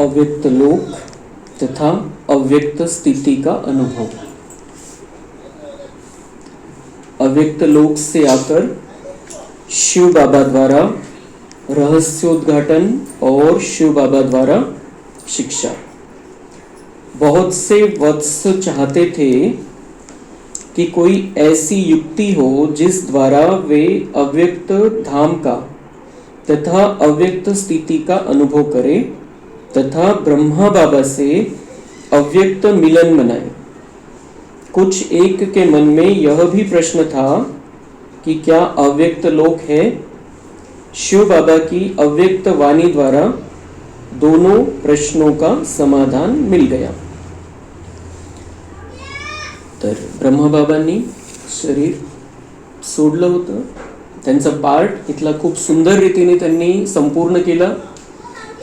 अव्यक्त लोक तथा अव्यक्त स्थिति का अनुभव। अव्यक्त लोक से आकर शिव बाबा द्वारा रहस्योद्घाटन और शिव बाबा द्वारा शिक्षा। बहुत से वत्स चाहते थे कि कोई ऐसी युक्ति हो जिस द्वारा वे अव्यक्त धाम का तथा अव्यक्त स्थिति का अनुभव करें तथा ब्रह्मा बाबा से अव्यक्त मिलन मनाए। कुछ एक के मन में यह भी प्रश्न था कि क्या अव्यक्त लोक है। शिव बाबा की अव्यक्त वाणी द्वारा दोनों प्रश्नों का समाधान मिल गया। तर ब्रह्मा बाबांनी शरीर सोडलं होतं, त्यांचा पार्ट इथला खूप सुंदर रीतीने त्यांनी संपूर्ण केला।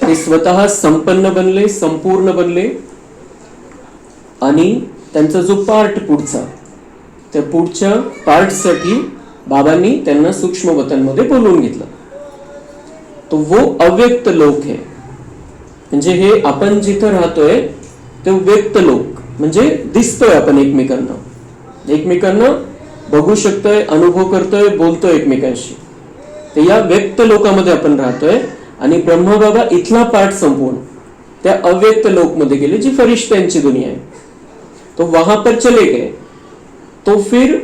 ते स्वतः संपन्न बनले, संपूर्ण बनले आणि त्यांचा जो पार्ट पुढचा, त्या पुढच्या पार्टसाठी बाबांनी त्यांना सूक्ष्म वतनमध्ये बोलवून घेतलं। तो वो अव्यक्त लोक है, म्हणजे हे आपण जिथं राहतोय ते व्यक्त लोक, म्हणजे दिसतोय आपण एकमेकांना बघू शकतोय, अनुभव करतोय, बोलतोय एकमेकांशी। तर या व्यक्त लोकामध्ये आपण राहतोय आणि ब्रह्मा बाबा इथला पार्ट संपूर्ण त्या अव्यक्त लोक मध्ये गेले, जी फरिश्त्यांची दुनिया है। तो वहां पर चले गए। तो फिर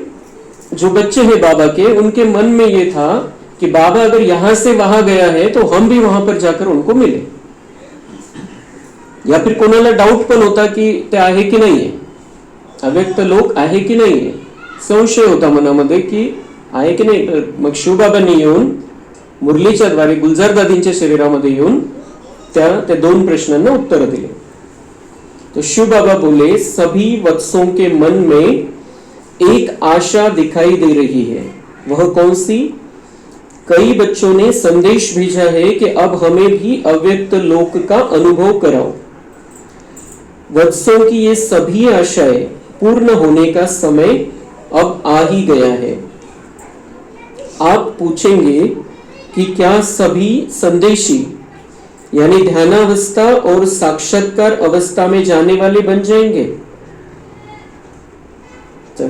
जो बच्चे हैं बाबा के, उनके मन में ये था कि बाबा अगर यहां से वहां गया है तो हम भी वहां पर जाकर उनको मिले। या फिर कोणाला डाऊट पण होता की ते आहे की नाहीये, अव्यक्त लोक आहे की नाहीये, संशय होता मनामध्ये की आहे की नाही। मग शिवबाबांनी येऊन मुरलीच्या द्वारे गुलजार दादींच्या शरीरामध्ये येऊन त्या दोन प्रश्नांना उत्तर दिले। तो शिव बाबा बोले, सभी वत्सों के मन में एक आशा दिखाई दे रही है। वह कौन सी? कई बच्चों ने संदेश भेजा है कि अब हमें भी अव्यक्त लोक का अनुभव कराओ। वत्सों की ये सभी आशाएं पूर्ण होने का समय अब आ ही गया है। आप पूछेंगे कि क्या सभी संदेशी यानी ध्यानावस्था और साक्षात्कार अवस्था में जाने वाले बन जाएंगे? तो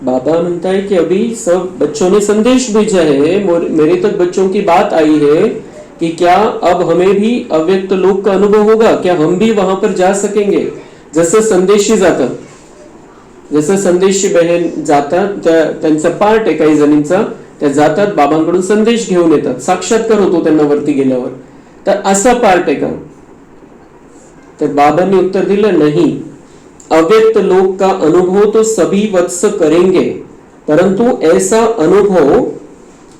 बाबा म्हणता है कि अभी सब बच्चों ने संदेश भेजा है, मेरे तक बच्चों की बात आई है कि क्या अब हमें भी अव्यक्त लोक का अनुभव होगा, क्या हम भी वहां पर जा सकेंगे? जसं संदेशी जातात, जसं संदेशी बहन जातात, त्यांचा पार्ट आहे काही जणींचा, त्या जातात बाबांकडून संदेश घेऊन येतात, साक्षात्कार होतो त्यांना वरती गेल्यावर। तर असा पार्ट आहे का? तर बाबांनी उत्तर दिलं, नहीं, अव्यक्त लोक का अनुभव तो सभी वत्स करेंगे, परंतु ऐसा अनुभव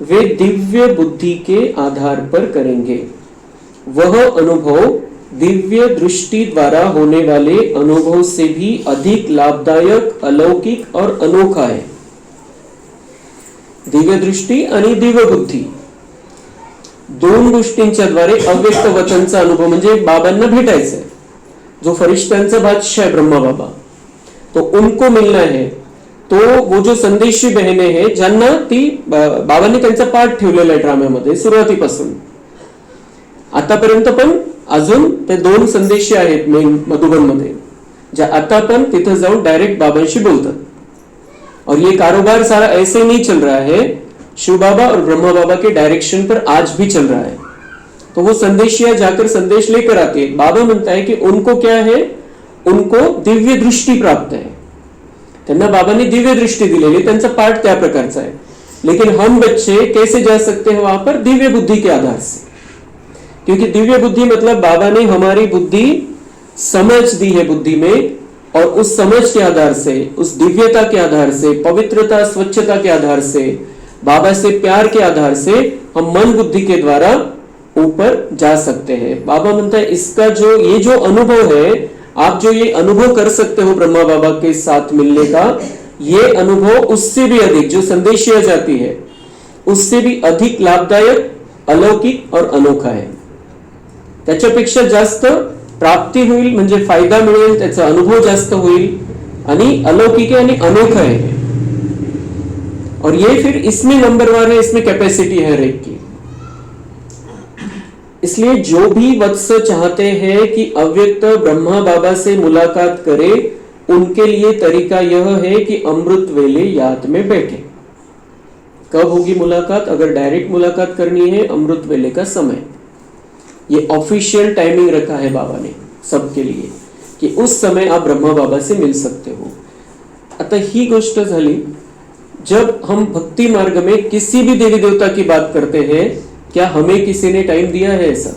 वे दिव्य बुद्धि के आधार पर करेंगे। वह अनुभव दिव्य दृष्टि द्वारा होने वाले अनुभव से भी अधिक लाभदायक, अलौकिक और अनोखा है। दिव्य दृष्टी आणि दिव्य बुद्धी दोन गोष्टींच्या द्वारे अव्यक्त वचनचा अनुभव, म्हणजे बाबांना भेटायचंय। जो फरिश्त्यांचा बादशाह है ब्रह्मा बाबा, तो उनको मिलना है। तो वो जो संदेशी बहने हैं ज्यांना ती बाबांनी त्यांचा पाठ ठेवलेला आहे ड्राम्यामध्ये सुरुवातीपासून आतापर्यंत, पण अजून ते दोन संदेशी आहेत मेन मधुबन मध्ये, ज्या आता पण तिथे जाऊन डायरेक्ट बाबांशी बोलतात। और ये कारोबार सारा ऐसे नहीं चल रहा है, शिव बाबा और ब्रह्मा बाबा के डायरेक्शन पर आज भी चल रहा है। तो वो संदेशिया जाकर संदेश लेकर आते हैं। बाबा म्हणता है कि उनको क्या है, उनको दिव्य दृष्टि प्राप्त है, त्यांना बाबांनी दिव्य दृष्टि दिलेली, त्यांचा पाठ त्या प्रकारचा है। लेकिन हम बच्चे कैसे जा सकते हैं वहां पर? दिव्य बुद्धि के आधार से, क्योंकि दिव्य बुद्धि मतलब बाबा ने हमारी बुद्धि समझ दी है बुद्धि में, और उस समझ के आधार से, उस दिव्यता के आधार से, पवित्रता स्वच्छता के आधार से, बाबा से प्यार के आधार से हम मन बुद्धि के द्वारा ऊपर जा सकते हैं। बाबा म्हणता है इसका जो ये जो अनुभव है, आप जो ये अनुभव कर सकते हो ब्रह्मा बाबा के साथ मिलने का, ये अनुभव उससे भी अधिक, जो संदेशिया जाती है उससे भी अधिक लाभदायक, अलौकिक और अनोखा है। त्याच्यापेक्षा जास्त प्राप्ती होईल, म्हणजे फायदा मिळेल, त्याचा अनुभव जास्त होईल आणि अलौकिक आणि अनोखा है। और ये फिर इसमें नंबरवार है, इसमें कैपेसिटी है हर एक की। इसलिए जो भी वत्स चाहते हैं कि अव्यक्त ब्रह्मा बाबा से मुलाकात करे, उनके लिए तरीका यह है कि अमृत वेले याद में बैठे। कब होगी मुलाकात? अगर डायरेक्ट मुलाकात करनी है, अमृत वेले का समय, ये ऑफिशियल टाइमिंग रखा है बाबा ने सबके लिए कि उस समय आप ब्रह्मा बाबा से मिल सकते हो। आता ही गोष्ट झाली, जब हम भक्ति मार्ग में किसी भी देवी देवता की बात करते हैं, क्या हमें किसी ने टाइम दिया है ऐसा?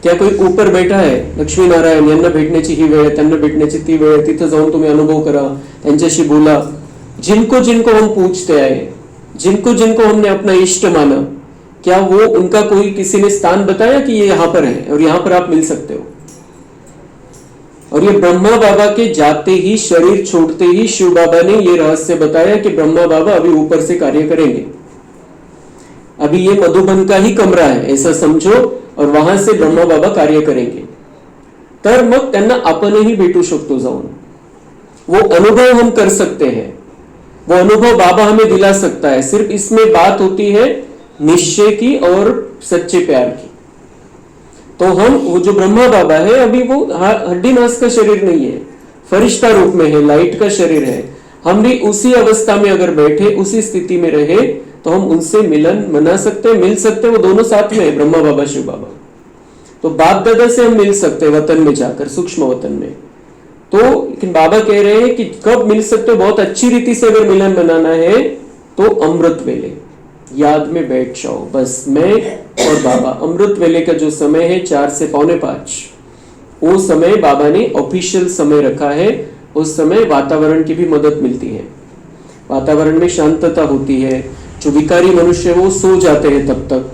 क्या कोई ऊपर बैठा है, लक्ष्मी नारायण यांना भेटण्याची ही वेळ आहे, त्यांना भेटण्याची ती वेळ आहे, तिथं जाऊन तुम्ही अनुभव करा, त्यांच्याशी बोला? जिनको जिनको हम पूछते आए, जिनको जिनको हमने अपना इष्ट माना, क्या वो उनका कोई किसी ने स्थान बताया कि ये यहां पर है और यहां पर आप मिल सकते हो? और ये ब्रह्मा बाबा के जाते ही, शरीर छोड़ते ही शिव बाबा ने ये रहस्य बताया कि ब्रह्मा बाबा अभी ऊपर से कार्य करेंगे। अभी ये मधुबन का ही कमरा है ऐसा समझो, और वहां से ब्रह्मा बाबा कार्य करेंगे। तर मग त्यांना आपणही भेटू शकतो जाऊन, वो अनुभव हम कर सकते हैं, वो अनुभव बाबा हमें दिला सकता है। सिर्फ इसमें बात होती है निश्चय की और सच्चे प्यार की। तो हम, वो जो ब्रह्मा बाबा है, अभी वो हड्डी मांस का शरीर नहीं है, फरिश्ता रूप में है, लाइट का शरीर है। हम भी उसी अवस्था में अगर बैठे, उसी स्थिति में रहे, तो हम उनसे मिलन मना सकते हैं, मिल सकते हैं। वो दोनों साथ में है, ब्रह्मा बाबा शिव बाबा। तो बाप दादा से हम मिल सकते हैं वतन में जाकर, सूक्ष्म वतन में। तो लेकिन बाबा कह रहे हैं कि कब मिल सकते हो? बहुत अच्छी रीति से अगर मिलन बनाना है तो अमृत वेले, याद में बैठ जाओ, बस मैं और बाबा। अमृत वेले का जो समय है 4 से 4:45, वो समय बाबा ने ऑफिशियल समय रखा है। उस समय वातावरण की भी मदद मिलती है, वातावरण में शांतता होती है। जो विकारी मनुष्य वो सो जाते हैं तब तक,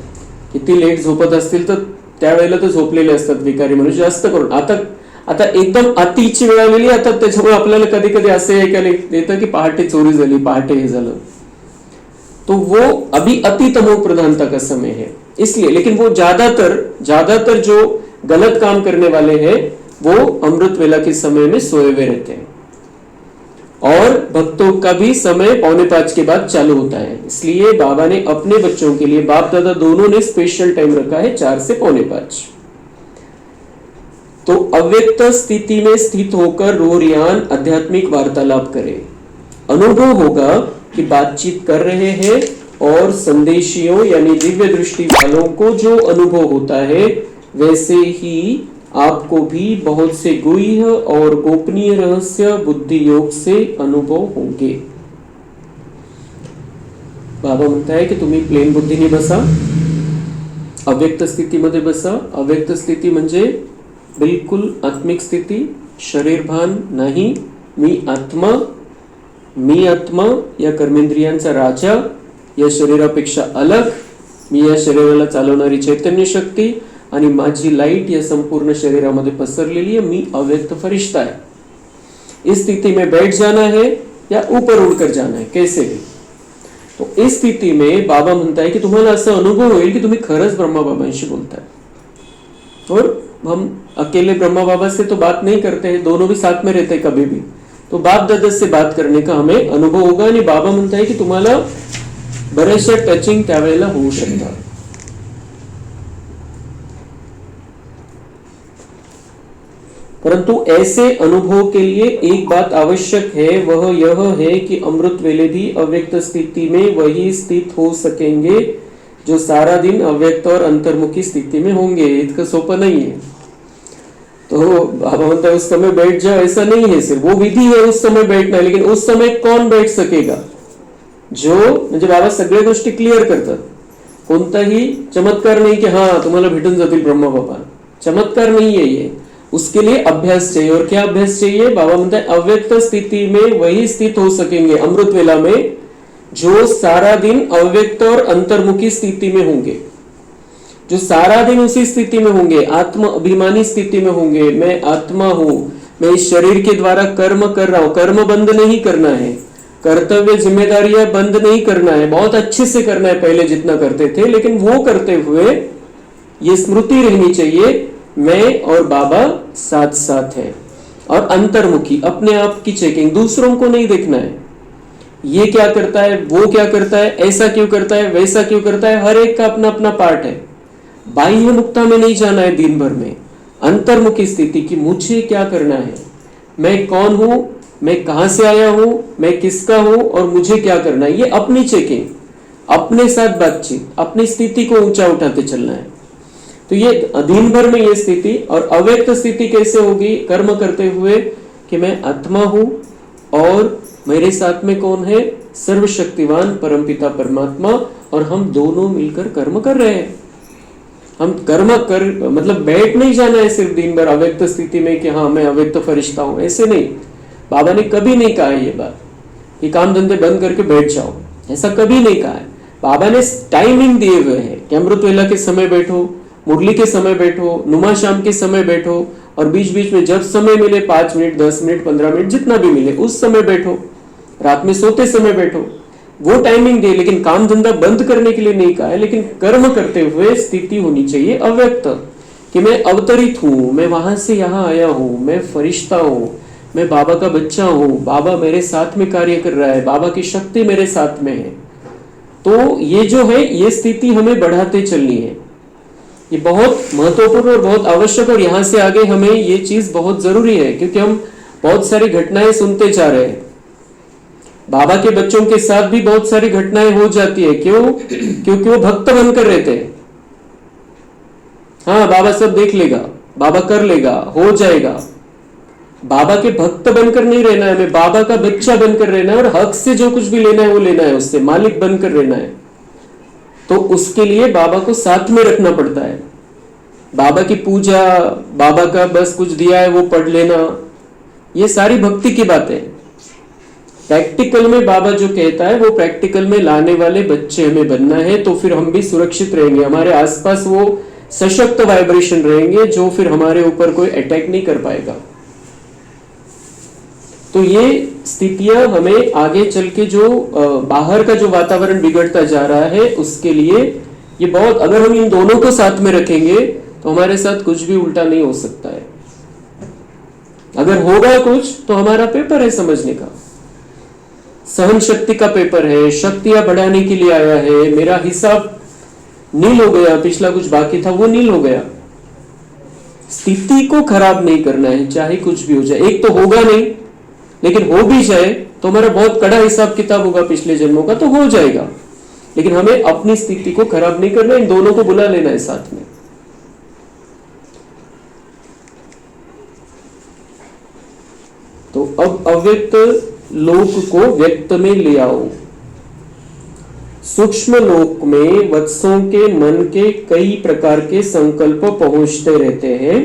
किती लेट झोपत असतील तर त्यावेळेला तर झोपलेले असतात विकारी मनुष्य जास्त करून। आता एकदम अतिची वेळ आलेली, आता त्याच्यामुळे आपल्याला कधी कधी असे ऐकायला येतं की पहाटे चोरी झाली, पहाटे हे झालं। तो वो अभी अति तमो प्रधानता का समय है, इसलिए। लेकिन वो ज्यादातर जो गलत काम करने वाले हैं, वो अमृत वेला के समय में सोए हुए रहते हैं। और भक्तों का भी समय 4:45 के बाद चालू होता है। इसलिए बाबा ने अपने बच्चों के लिए, बाप दादा दोनों ने स्पेशल टाइम रखा है 4 से 4:45। तो अव्यक्त स्थिति में स्थित होकर रोरियान आध्यात्मिक वार्तालाप करे। अनुभव होगा कि बातचीत कर रहे हैं, और संदेशियों यानी दिव्य दृष्टि वालों को जो अनुभव होता है, वैसे ही आपको भी बहुत से गुह्य और गोपनीय रहस्य बुद्धि योग से अनुभव होंगे। बाबा म्हणता है कि तुम्ही प्लेन बुद्धीने बसा, अव्यक्त स्थितीमध्ये बसा। अव्यक्त स्थिती म्हणजे बिल्कुल आत्मिक स्थिती, शरीर भान नाही। मी आत्मा या कर्मेंद्रियांचा राजा, या शरीरापेक्षा अलग, मी या शरीराला चालवणारी चैतन्य शक्ती, आणि माझी लाइट या संपूर्ण शरीरामध्ये पसरलेली है। मी अव्यक्त फरिश्ता है। इस स्थिति में बैठ जाना है या ऊपर उड़कर जाना है, कैसे भी। तो इस स्थिति में बाबा म्हणता है कि तुम्हाला असा अनुभव होईल की तुम्ही खरंच ब्रह्मा बाबांशी बोलताय। और हम अकेले ब्रह्मा बाबा से तो बात नहीं करते हैं, दोनों भी साथ में रहते हैं कभी भी। तो बाप दादा से बात करने का हमें अनुभव होगा। आणि बाबा म्हणता है की तुम्हाला बऱ्याचशा टचिंग त्यावेळेला होऊ शकतात। परंतु ऐसे अनुभव के लिए एक बात आवश्यक है, वह यह है कि अमृत वेले भी अव्यक्त स्थिति में वही स्थित हो सकेंगे जो सारा दिन अव्यक्त और अंतर्मुखी स्थिति में होंगे। इतना सोपं नहीं है। तो बाबा म्हणता है उस समय बैठ जाओ, ऐसा नहीं है। सिर्फ वो विधि है उस समय बैठना, लेकिन उस समय कौन बैठ सकेगा? जो म्हणजे बाबा सगळ्या गोष्टी क्लिअर करतात। कोणताही चमत्कार नहीं कि हाँ तुम्हाला भेटून जातील ब्रह्मा बाबा, चमत्कार नहीं है ये। उसके लिए अभ्यास चाहिए। और क्या अभ्यास चाहिए? बाबा म्हणता है अव्यक्त स्थिति में वही स्थित हो सकेंगे अमृत वेला में जो सारा दिन अव्यक्त और अंतर्मुखी स्थिति में होंगे, जो सारा दिन उसी स्थिति में होंगे, आत्म अभिमानी स्थिति में होंगे। मैं आत्मा हूं, मैं इस शरीर के द्वारा कर्म कर रहा हूं। कर्म बंद नहीं करना है, कर्तव्य जिम्मेदारियां बंद नहीं करना है, बहुत अच्छे से करना है पहले जितना करते थे। लेकिन वो करते हुए ये स्मृति रहनी चाहिए, मैं और बाबा साथ साथ है। और अंतर्मुखी, अपने आप की चेकिंग, दूसरों को नहीं देखना है। ये क्या करता है, वो क्या करता है, ऐसा क्यों करता है, वैसा क्यों करता है, हर एक का अपना अपना पार्ट है। बाह्य मुक्ता में नहीं जाना है दिन भर में, अंतर्मुखी स्थिति की मुझे क्या करना है, मैं कौन हूं, मैं कहां से आया हूं, मैं किसका हूं और मुझे क्या करना है, ये अपनी चेकिंग, अपने साथ बातचीत, अपनी स्थिति को ऊंचा उठाते चलना है। तो ये दिन भर में ये स्थिति, और अव्यक्त स्थिति कैसे होगी, कर्म करते हुए कि मैं आत्मा हूं और मेरे साथ में कौन है, सर्वशक्तिवान परमपिता परमात्मा, और हम दोनों मिलकर कर्म कर रहे हैं। हम कर्म कर मतलब बैठ नहीं जाना है सिर्फ दिन भर अव्यक्त स्थिति में कि हाँ मैं अव्यक्त फरिश्ता हूं, ऐसे नहीं। बाबा ने कभी नहीं कहा ये बात कि काम धंधे बंद करके बैठ जाओ, ऐसा कभी नहीं कहा है। बाबा ने टाइमिंग दिए हुए हैं कि अमृत वेला के समय बैठो, मुरली के समय बैठो, नुमा शाम के समय बैठो, और बीच बीच में जब समय मिले 5 मिनट 10 मिनट 15 मिनट जितना भी मिले उस समय बैठो, रात में सोते समय बैठो, वो टाइमिंग दे। लेकिन काम धंधा बंद करने के लिए नहीं कहा है, लेकिन कर्म करते हुए स्थिति होनी चाहिए अव्यक्त, कि मैं अवतरित हूं, मैं वहां से यहाँ आया हूं, मैं फरिश्ता हूं, मैं बाबा का बच्चा हूं, बाबा मेरे साथ में कार्य कर रहा है, बाबा की शक्ति मेरे साथ में है। तो ये जो है ये स्थिति हमें बढ़ाते चलनी है, ये बहुत महत्वपूर्ण और बहुत आवश्यक, और यहाँ से आगे हमें ये चीज बहुत जरूरी है, क्योंकि हम बहुत सारी घटनाएं सुनते जा रहे हैं। बाबा के बच्चों के साथ भी बहुत सारी घटनाएं हो जाती है, क्यों? क्योंकि वो भक्त बनकर रहते हैं। हाँ बाबा सब देख लेगा, बाबा कर लेगा, हो जाएगा। बाबा के भक्त बनकर नहीं रहना है, हमें बाबा का बच्चा बनकर रहना है, और हक से जो कुछ भी लेना है वो लेना है, उससे मालिक बनकर रहना है। तो उसके लिए बाबा को साथ में रखना पड़ता है। बाबा की पूजा, बाबा का बस कुछ दिया है वो पढ़ लेना, ये सारी भक्ति की बातें। प्रैक्टिकल में बाबा जो कहता है वो प्रैक्टिकल में लाने वाले बच्चे हमें बनना है, तो फिर हम भी सुरक्षित रहेंगे, हमारे आसपास वो सशक्त वाइब्रेशन रहेंगे जो फिर हमारे ऊपर कोई अटैक नहीं कर पाएगा। तो ये स्थितियां हमें आगे चल के जो बाहर का जो वातावरण बिगड़ता जा रहा है उसके लिए ये बहुत, अगर हम इन दोनों को साथ में रखेंगे तो हमारे साथ कुछ भी उल्टा नहीं हो सकता है। अगर होगा कुछ तो हमारा पेपर है समझने का, सहन शक्ति का पेपर है, शक्तियां बढ़ाने के लिए आया है। मेरा हिसाब नील हो गया, पिछला कुछ बाकी था वो नील हो गया। स्थिति को खराब नहीं करना है, चाहे कुछ भी हो जाए। एक तो होगा नहीं, लेकिन हो भी जाए तो हमारा बहुत कड़ा हिसाब किताब होगा पिछले जन्मों का, तो हो जाएगा। लेकिन हमें अपनी स्थिति को खराब नहीं करना, इन दोनों को बुला लेना है साथ में। तो अब अव्यक्त लोक को व्यक्त में ले आओ। सूक्ष्म लोक में वत्सों के मन के कई प्रकार के संकल्प पहुंचते रहते हैं।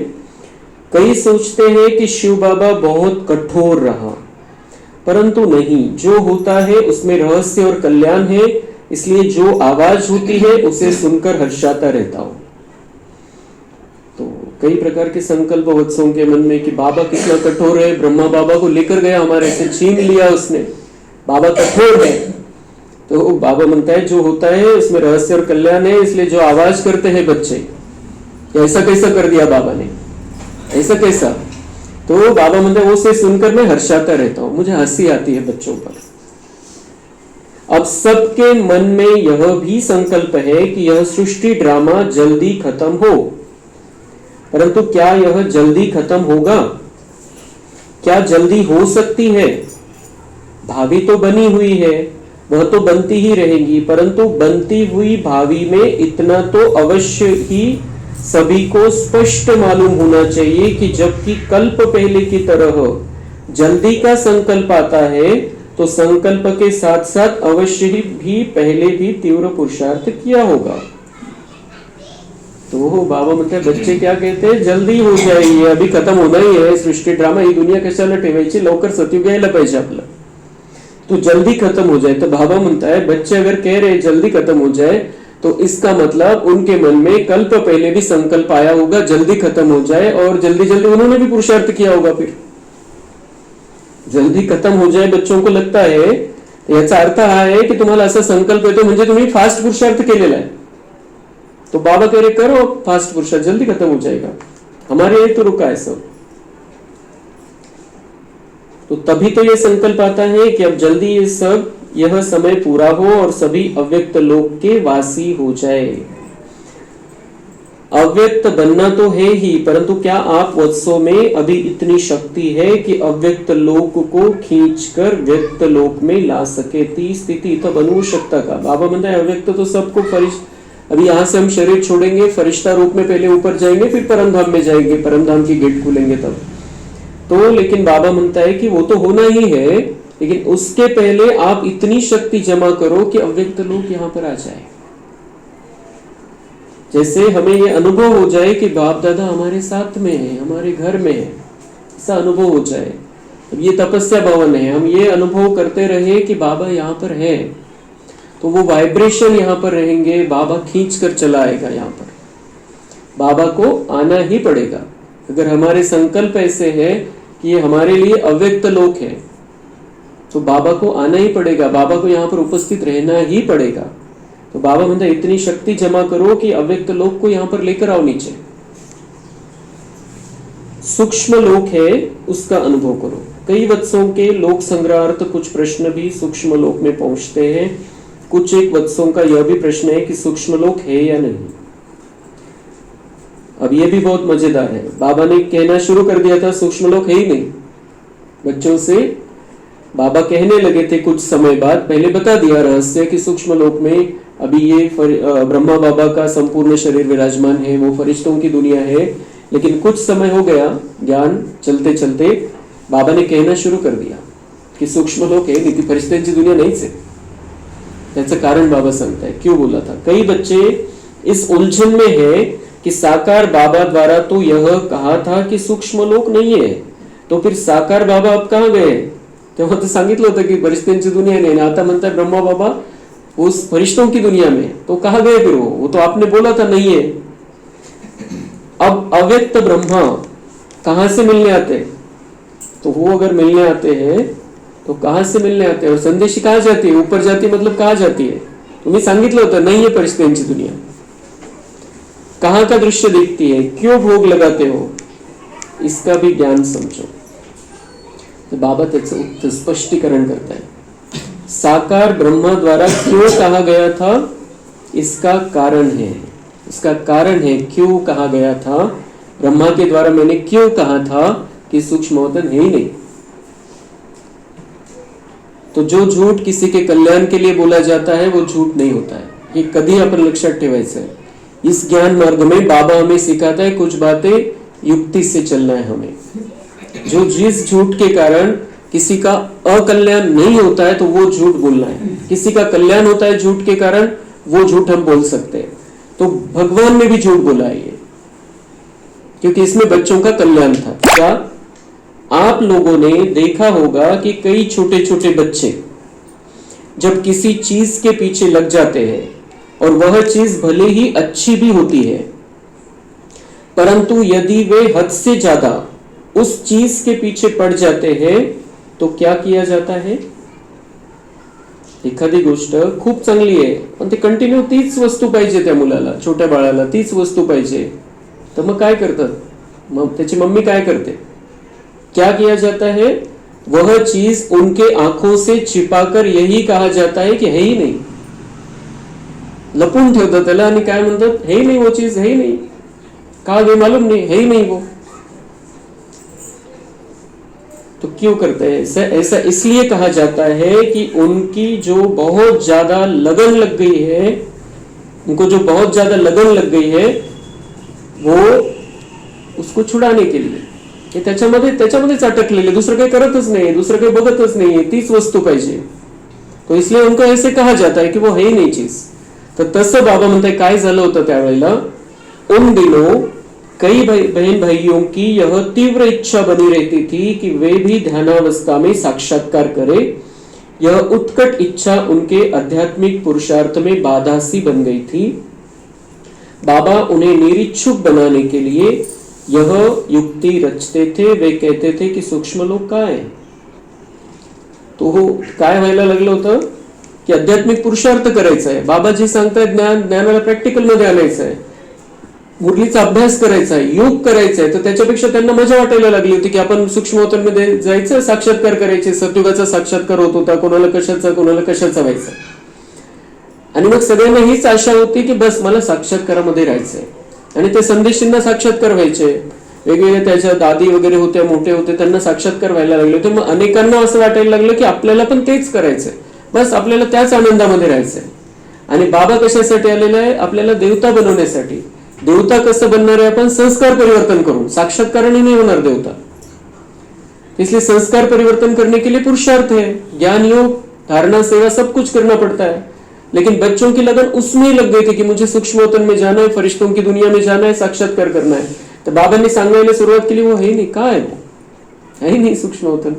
कई सोचते हैं कि शिव बाबा बहुत कठोर रहा, परंतु नहीं, जो होता है उसमें रहस्य और कल्याण है, इसलिए जो आवाज होती है उसे सुनकर हर्षाता रहता हूं। तो कई प्रकार के संकल्प वत्सों के मन में कि बाबा कितना कठोर है, ब्रह्मा बाबा को लेकर गया, हमारे से छीन लिया उसने, बाबा कठोर है। तो बाबा म्हणता है जो होता है उसमें रहस्य और कल्याण है, इसलिए जो आवाज करते हैं बच्चे, ऐसा कैसा कर दिया बाबा ने, ऐसा कैसा? तो बाबा म्हणता है वो से सुनकर मैं हर्षाता रहता हूं, मुझे हंसी आती है बच्चों पर। अब सबके मन में यह भी संकल्प है कि यह सृष्टि ड्रामा जल्दी खत्म हो, परंतु क्या यह जल्दी खत्म होगा? क्या जल्दी हो सकती है? भावी तो बनी हुई है, वह तो बनती ही रहेगी, परंतु बनती हुई भावी में इतना तो अवश्य ही सभी को स्पष्ट मालूम होना चाहिए कि जबकि कल्प पहले की तरह जल्दी का संकल्प आता है, तो संकल्प के साथ साथ अवश्य ही भी पहले भी तीव्र पुरुषार्थ किया होगा। तो बाबा म्हणते बच्चे क्या कहते हैं, जल्दी हो जाएगी, अभी खत्म होना ही है सृष्टी ड्रामा, ही दुनिया कशाला ठेवायची, लवकर सतयुग यायला पाहिजे आपलं, तो जल्दी खत्म हो जाए। तो बाबा म्हणता है बच्चे अगर कह रहे जल्दी खत्म हो जाए, तो इसका मतलब उनके मन में कल्प पहले भी संकल्प आया होगा जल्दी खत्म हो जाए, और जल्दी जल्दी उन्होंने भी पुरुषार्थ किया होगा। फिर जल्दी खत्म हो जाए बच्चों को लगता है, तो याचा अर्थ हा आहे की तुम्हाला असा संकल्प येतो म्हणजे तुम्ही फास्ट पुरुषार्थ केलेला आहे। तो बाबा कह रहे करो फास्ट पुरुषार्थ, जल्दी खत्म हो जाएगा, हमारे लिए तो रुका है सब। तो तभी तो ये संकल्प आता है कि अब जल्दी ये सब यह समय पूरा हो और सभी अव्यक्त लोक के वासी हो जाए। अव्यक्त बनना तो है ही, परंतु क्या आप वत्सों में अभी इतनी शक्ति है कि अव्यक्त लोक को खींचकर व्यक्त लोक में ला सके? ती स्थिती इथं बनवू शकता का? बाबा म्हणताय अव्यक्त तो सबको अभी यहां से हम शरीर छोड़ेंगे, फरिश्ता रूप में पहले ऊपर जाएंगे, फिर परमधाम में जाएंगे, परमधाम की गेट खुलेंगे तब तो। लेकिन बाबा म्हणता है कि वो तो होना ही है, लेकिन उसके पहले आप इतनी शक्ति जमा करो कि अव्यक्त लोक यहां पर आ जाए। जैसे हमें ये अनुभव हो जाए कि बाप दादा हमारे साथ में है, हमारे घर में है, ऐसा अनुभव हो जाए। अब ये तपस्या भवन है, हम ये अनुभव करते रहे कि बाबा यहाँ पर है, तो वो वाइब्रेशन यहाँ पर रहेंगे, बाबा खींच कर चला आएगा यहाँ पर। बाबा को आना ही पड़ेगा। अगर हमारे संकल्प ऐसे है कि ये हमारे लिए अव्यक्त लोक है, तो बाबा को आना ही पड़ेगा, बाबा को यहाँ पर उपस्थित रहना ही पड़ेगा। तो बाबा म्हणता इतनी शक्ति जमा करो कि अव्यक्त लोक को यहां पर लेकर आओ नीचे। सूक्ष्म लोक है उसका अनुभव करो। कई वत्सों के लोक संग्रहार्थ कुछ प्रश्न भी सूक्ष्म लोक में पहुंचते हैं। कुछ एक वत्सों का यह भी प्रश्न है कि सूक्ष्म लोक है या नहीं। अब यह भी बहुत मजेदार है। बाबा ने कहना शुरू कर दिया था सूक्ष्म लोक है ही नहीं। बच्चों से बाबा कहने लगे थे कुछ समय बाद, पहले बता दिया रहस्य कि सूक्ष्म लोक में अभी ये ब्रह्मा बाबा का संपूर्ण शरीर विराजमान है, वो फरिश्तों की दुनिया है। लेकिन कुछ समय हो गया, ज्ञान चलते चलते बाबा ने कहना शुरू कर दिया की सूक्ष्म लोक आहे, ती फरिश्त्यांची दुनिया नाहीच आहे. त्याचं कारण बाबा सांगताय क्यों बोला था. कई बच्चे इस उलझन में है कि साकार बाबा द्वारा तो यह कहा था कि सूक्ष्म लोक नहीं है, तो फिर साकार बाबा अब कहाँ गए. तेव्हा तो सांगितलं होतं की फरिश्त्यांची दुनिया नाही, आता म्हणताय ब्रह्मा बाबा उस फरिश्तों की दुनिया में, तो कहाँ गए फिर वो तो आपने बोला था नहीं है. अब अव्यक्त ब्रह्मा कहां से मिलने आते, तो वो अगर मिलने आते हैं तो कहां से मिलने आते हैं, और संदेश कहां जाती है, ऊपर जाती है, मतलब कहां जाती है. तुम्ही सांगितलं होतं नहीं है फरिश्त्यांची दुनिया. कहां का दृश्य देखती है, क्यों भोग लगाते हो, इसका भी ज्ञान समझो. तो बाबा त्याचं स्पष्टीकरण करता है. साकार ब्रह्मा द्वारा क्यों कहा गया था, इसका कारण है. इसका कारण है क्यों कहा गया था. ब्रह्मा के द्वारा मैंने क्यों कहा था कि सूक्ष्म वतन है ही नहीं. तो जो झूठ किसी के कल्याण के लिए बोला जाता है वो झूठ नहीं होता है. ये कधी आपण लक्षात ठेवायचं है. इस ज्ञान मार्ग में बाबा हमें सिखाता है कुछ बातें युक्ति से चलना है हमें. जो जिस झूठ के कारण किसी का अकल्याण नहीं होता है तो वो झूठ बोलना है. किसी का कल्याण होता है झूठ के कारण, वो झूठ हम बोल सकते हैं. तो भगवान ने भी झूठ बोला है ये, क्योंकि इसमें बच्चों का कल्याण था. क्या आप लोगों ने देखा होगा कि कई छोटे छोटे बच्चे जब किसी चीज के पीछे लग जाते हैं और वह चीज भले ही अच्छी भी होती है, परंतु यदि वे हद से ज्यादा उस चीज के पीछे पड़ जाते हैं तो क्या किया जाता है. एखादी गोष्ट खूप चांगली आहे पण ते कंटिन्यू तीच वस्तू पाहिजे त्या मुलाला, छोट्या बाळाला तीच वस्तू पाहिजे, तर मग काय करतात, मग त्याची मम्मी काय करते. क्या किया जाता है, वह चीज उनके आंखों से छिपाकर यही कहा जाता है कि है ही नहीं. लपून ठेवतात त्याला आणि काय म्हणतात, है ही नहीं, वो चीज है ही नहीं. कहा गई मालूम नहीं, है ही नहीं वो. तो क्यों करते हैं ऐसा. ऐसा इसलिए कहा जाता है कि उनकी जो बहुत ज्यादा लगन लग गई है, उनको जो बहुत ज्यादा लगन लग गई है, वो उसको छुड़ाने के लिए हे त्याच्यामध्येच अटकलेले, दुसरं काही करतच नाही, दुसरं काही बघतच नाही, तीच वस्तू पाहिजे. तो इसलिए उनको ऐसे कहा जाता है कि वो है ही नहीं चीज. तर तसं बाबा म्हणताय काय झालं होतं त्यावेळेला. उन दिनों कई बहन भाइयों की यह तीव्र इच्छा बनी रहती थी कि वे भी ध्यानावस्था में साक्षात्कार करें. यह उत्कट इच्छा उनके आध्यात्मिक पुरुषार्थ में बाधा सी बन गई थी. बाबा उन्हें निरीक्षुक बनाने के लिए यह युक्ति रचते थे. वे कहते थे कि सूक्ष्म लोक काय आहे. तो काय व्हायला लागलं होतं की आध्यात्मिक पुरुषार्थ करायचा आहे. बाबा जे सांगतायत ज्ञानाला प्रॅक्टिकल मध्ये आणायचं आहे, मुरलीचा अभ्यास करायचा आहे, योग करायचा आहे. तर त्याच्यापेक्षा त्यांना मजा वाटायला लागली होती की आपण सूक्ष्मवतनमध्ये जायचं, साक्षात्कार करायचे. सत्युगाचा साक्षात्कार होत होता, कोणाला कशाचा व्हायचा. आणि मग सगळ्यांना हीच आशा होती की बस मला साक्षात्कारामध्ये राहायचंय. आणि ते संदेशींना साक्षात्कार व्हायचे. वेगवेगळे त्याच्या दादी वगैरे होत्या, मोठे होते, त्यांना साक्षात्कार व्हायला लागले होते. मग अनेकांना असं वाटायला लागलं की आपल्याला पण तेच करायचंय, बस आपल्याला त्याच आनंदामध्ये राहायचंय. आणि बाबा कशासाठी आलेला आहे? आपल्याला देवता बनवण्यासाठी. देवता कसं बनणार आहे आपण? संस्कार परिवर्तन करून. साक्षात्काराने नहीं होणार देवता, इसलिए संस्कार परिवर्तन करने के लिए पुरुषार्थ है, ज्ञान योग धारणा सेवा सब कुछ करना पड़ता है. लेकिन बच्चों की लगन उसमें ही लग गई थी कि मुझे सूक्ष्मवतन में जाना है, फरिश्तों की दुनिया में जाना है, साक्षात्कार करना है. तो बाबांनी सांगायला सुरुवात केली, वो है नहीं. कहा है वो? है ही नहीं सूक्ष्मवतन.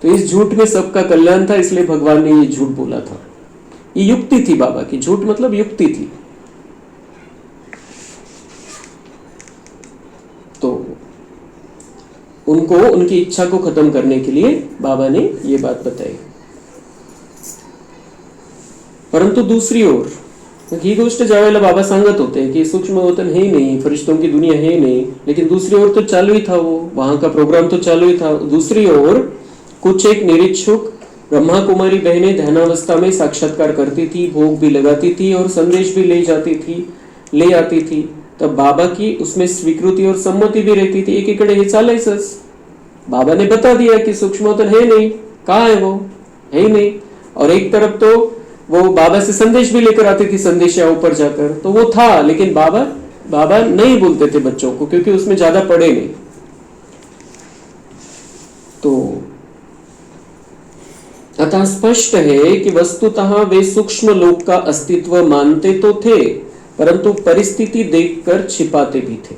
तो इस झूठ में सबका कल्याण था, इसलिए भगवान ने ये झूठ बोला था. ये युक्ति थी बाबा की. झूठ मतलब युक्ति थी. तो उनको उनकी इच्छा को खत्म करने के लिए बाबा ने ये बात बताई. परंतु दूसरी ओर ही गोष्ट ज्या वेळेला बाबा सांगत होते की सूक्ष्मवतन है नहीं, फरिश्तों की दुनिया है नहीं, लेकिन दूसरी ओर तो चालू ही था, वो वहां का प्रोग्राम तो चालू ही था. दूसरी ओर कुछ एक निरीक्षुक ब्रह्मा कुमारी बहनें ध्यानावस्था में साक्षात्कार करती थी, भोग भी लगाती थी और संदेश भी ले आती थी. तब बाबा की उसमें स्वीकृति और सम्मति भी रहती थी. एकीकडे हे चालायचंच. बाबा ने बता दिया कि सूक्ष्मवतन है नहीं, कहाँ है वो? है ही नहीं. और एक तरफ तो वो बाबा से संदेश भी लेकर आती थी, संदेश या ऊपर जाकर, तो वो था, लेकिन बाबा नहीं बोलते थे बच्चों को, क्योंकि उसमें ज्यादा पड़े नहीं. तो अतः स्पष्ट है कि वस्तुतः वे सूक्ष्म लोक का अस्तित्व मानते तो थे, परंतु परिस्थिति देखकर छिपाते भी थे.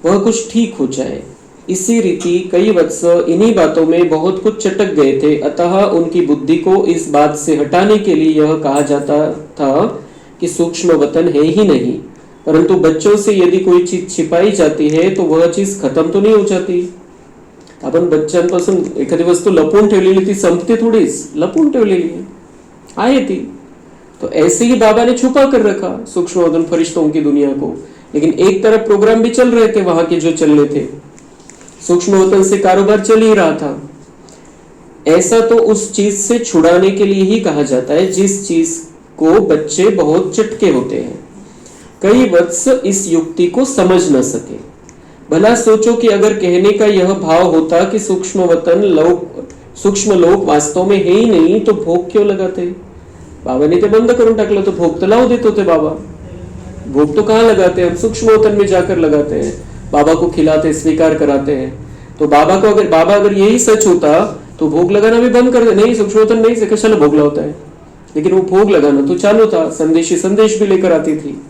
वह कुछ ठीक हो जाए, इसी रीति कई वत्स इन्हीं बातों में बहुत कुछ चटक गए थे. अतः उनकी बुद्धि को इस बात से हटाने के लिए यह कहा जाता था कि सूक्ष्मवतन है ही नहीं. परंतु बच्चों से यदि कोई चीज छिपाई जाती है तो वह चीज खत्म तो नहीं हो जाती. आपण बच्चांपासून एखादी वस्तू लपून ठेवलेली ती संपते थोडीच, लपून ठेवलेली आहे ती. तो ऐसे ही बाबा ने छुपा कर रखा सूक्ष्मवतन फरिश्तों की दुनिया को. लेकिन एक तरफ प्रोग्राम भी चल रहे थे वहां के जो चल रहे थे, सूक्ष्मवतन से कारोबार चल ही रहा था. ऐसा तो उस चीज से छुड़ाने के लिए ही कहा जाता है जिस चीज को बच्चे बहुत चटके होते हैं. कई वत्स इस युक्ति को समझ न सके. भला सोचो कि अगर कहने का यह भाव होता कि सूक्ष्म लोक वास्तव में है ही नहीं, तो भोग क्यों लगाते? बाबा ने तो बंद करून टाकलं. तो भोग तो लावू देत होते बाबा. भोग तो कहाँ लगाते हैं? सूक्ष्मवतन में जाकर लगाते हैं. बाबा को खिलाते, स्वीकार कराते हैं. तो बाबा अगर यही सच होता तो भोग लगाना भी बंद कर दे. नहीं, सूक्ष्मवतन नहीं से कशाला भोग लावता है? लेकिन वो भोग लगाना तो चालू था. संदेश भी लेकर आती थी.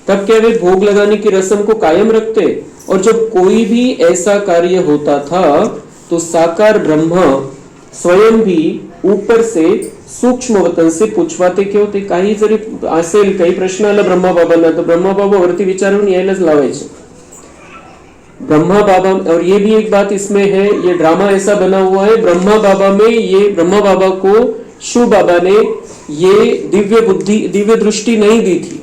तब क्या वे भोग लगाने की रस्म को कायम रखते? और जब कोई भी ऐसा कार्य होता था तो साकार ब्रह्मा स्वयं भी ऊपर से सूक्ष्मवतन से पूछवाते क्यों ते? काही जरी असेल, काही प्रश्न आला ब्रह्मा बाबांना, तर ब्रह्मा बाबा वरती विचारून यायलाच लावायचे. ब्रह्मा बाबा, और ये भी एक बात इसमें है, ये ड्रामा ऐसा बना हुआ है ब्रह्मा बाबा में, ये ब्रह्मा बाबा को शिव बाबा ने ये दिव्य दृष्टि नहीं दी थी,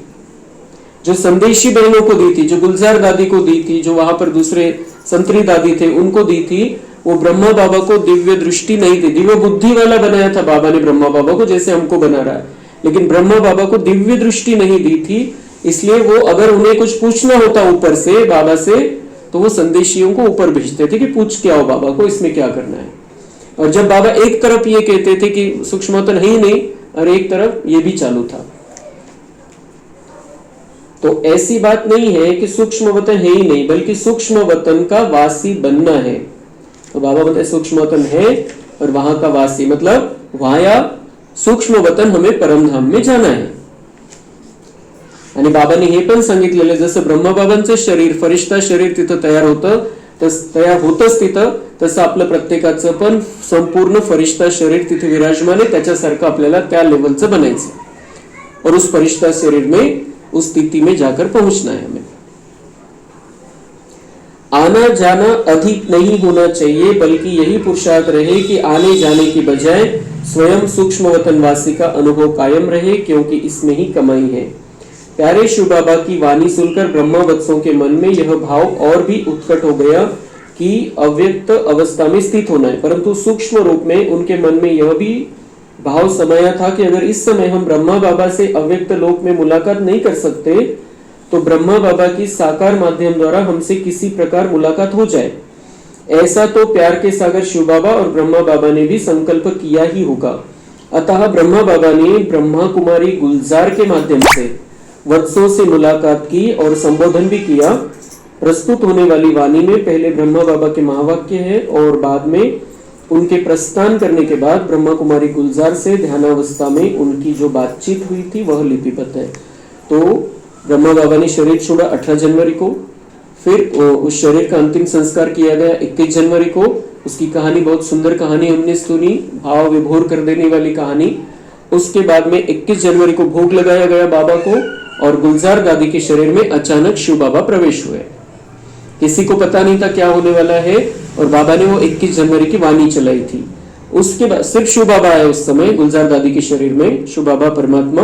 जो संदेशी बहनों को दी थी, जो गुलजार दादी को दी थी, जो वहां पर दूसरे संतरी दादी थे उनको दी थी. वो ब्रह्मा बाबा को दिव्य दृष्टि नहीं थी. दिव्य बुद्धि वाला बनाया था बाबा ने ब्रह्मा बाबा को, जैसे हमको बना रहा है. लेकिन ब्रह्मा बाबा को दिव्य दृष्टि नहीं दी थी. इसलिए वो अगर उन्हें कुछ पूछना होता ऊपर से बाबा से, तो वो संदेशियों को ऊपर भेजते थे कि पूछ के आओ बाबा को, इसमें क्या करना है. और जब बाबा एक तरफ ये कहते थे कि सूक्ष्मवतन है ही नहीं, और एक तरफ ये भी चालू था. तो ऐसी बात नहीं है कि सूक्ष्मवतन है ही नहीं, बल्कि सूक्ष्मवतन का वासी बनना है. तो बाबा बताए सूक्ष्मवतन है और वहां का वासी, मतलब वाया सूक्ष्मवतन हमें परमधाम में जाना है. आणि बाबांनी हे पण सांगितलेलं, जसं ब्रह्मबाबांचं शरीर, फरिश्ता शरीर तिथं तयार होतच तिथं, तसं आपलं प्रत्येकाचं पण संपूर्ण फरिश्ता शरीर तिथे विराजमान आहे. त्याच्यासारखं आपल्याला त्या लेवलचं बनायचं और उस फरिश्ता शरीर में, उस स्थिति में जाकर पहुंचना है हमें. आना जाना अधिक नहीं होना चाहिए, बल्कि यही पुरुषार्थ रहे कि आने जाने की बजाय स्वयं सूक्ष्मवतनवासी का अनुभव कायम रहे, क्योंकि इसमें ही कमाई है. प्यारे शिव बाबा की वाणी सुनकर ब्रह्मवत्सों के मन में यह भाव और भी उत्कट हो गया कि अव्यक्त अवस्था में स्थित होना है. परंतु सूक्ष्म रूप में उनके मन में यह भी भाव समाया था कि अगर इस समय हम ब्रह्मा बाबा से अव्यक्त लोक में मुलाकात नहीं कर सकते तो ब्रह्मा बाबा की साकार माध्यम द्वारा हमसे किसी प्रकार मुलाकात हो जाए। ऐसा तो प्यार के सागर शिव बाबा और ब्रह्मा बाबा ने भी संकल्प किया ही होगा। अतः ब्रह्मा बाबा ने ब्रह्मा कुमारी गुलजार के माध्यम से वत्सों से मुलाकात की और संबोधन भी किया। प्रस्तुत होने वाली वाणी में पहले ब्रह्मा बाबा के महावाक्य है और बाद में उनके प्रस्थान करने के बाद ब्रह्मा कुमारी गुलजार से ध्यानावस्था में उनकी जो बातचीत हुई थी वह लिपिबद्ध है। तो ब्रह्मा बाबा ने शरीर छोड़ा 18 जनवरी को, फिर उस शरीर का अंतिम संस्कार किया गया 21 जनवरी को। उसकी कहानी बहुत सुंदर कहानी हमने सुनी, भाव विभोर कर देने वाली कहानी। उसके बाद में 21 जनवरी को भोग लगाया गया बाबा को और गुलजार दादी के शरीर में अचानक शिव बाबा प्रवेश हुए। किसी को पता नहीं था क्या होने वाला है और बाबा ने वो 21 जनवरी की वाणी चलाई थी। उसके बाद सिर्फ शिव बाबा आए उस समय गुलजार दादी के शरीर में, शिव बाबा परमात्मा।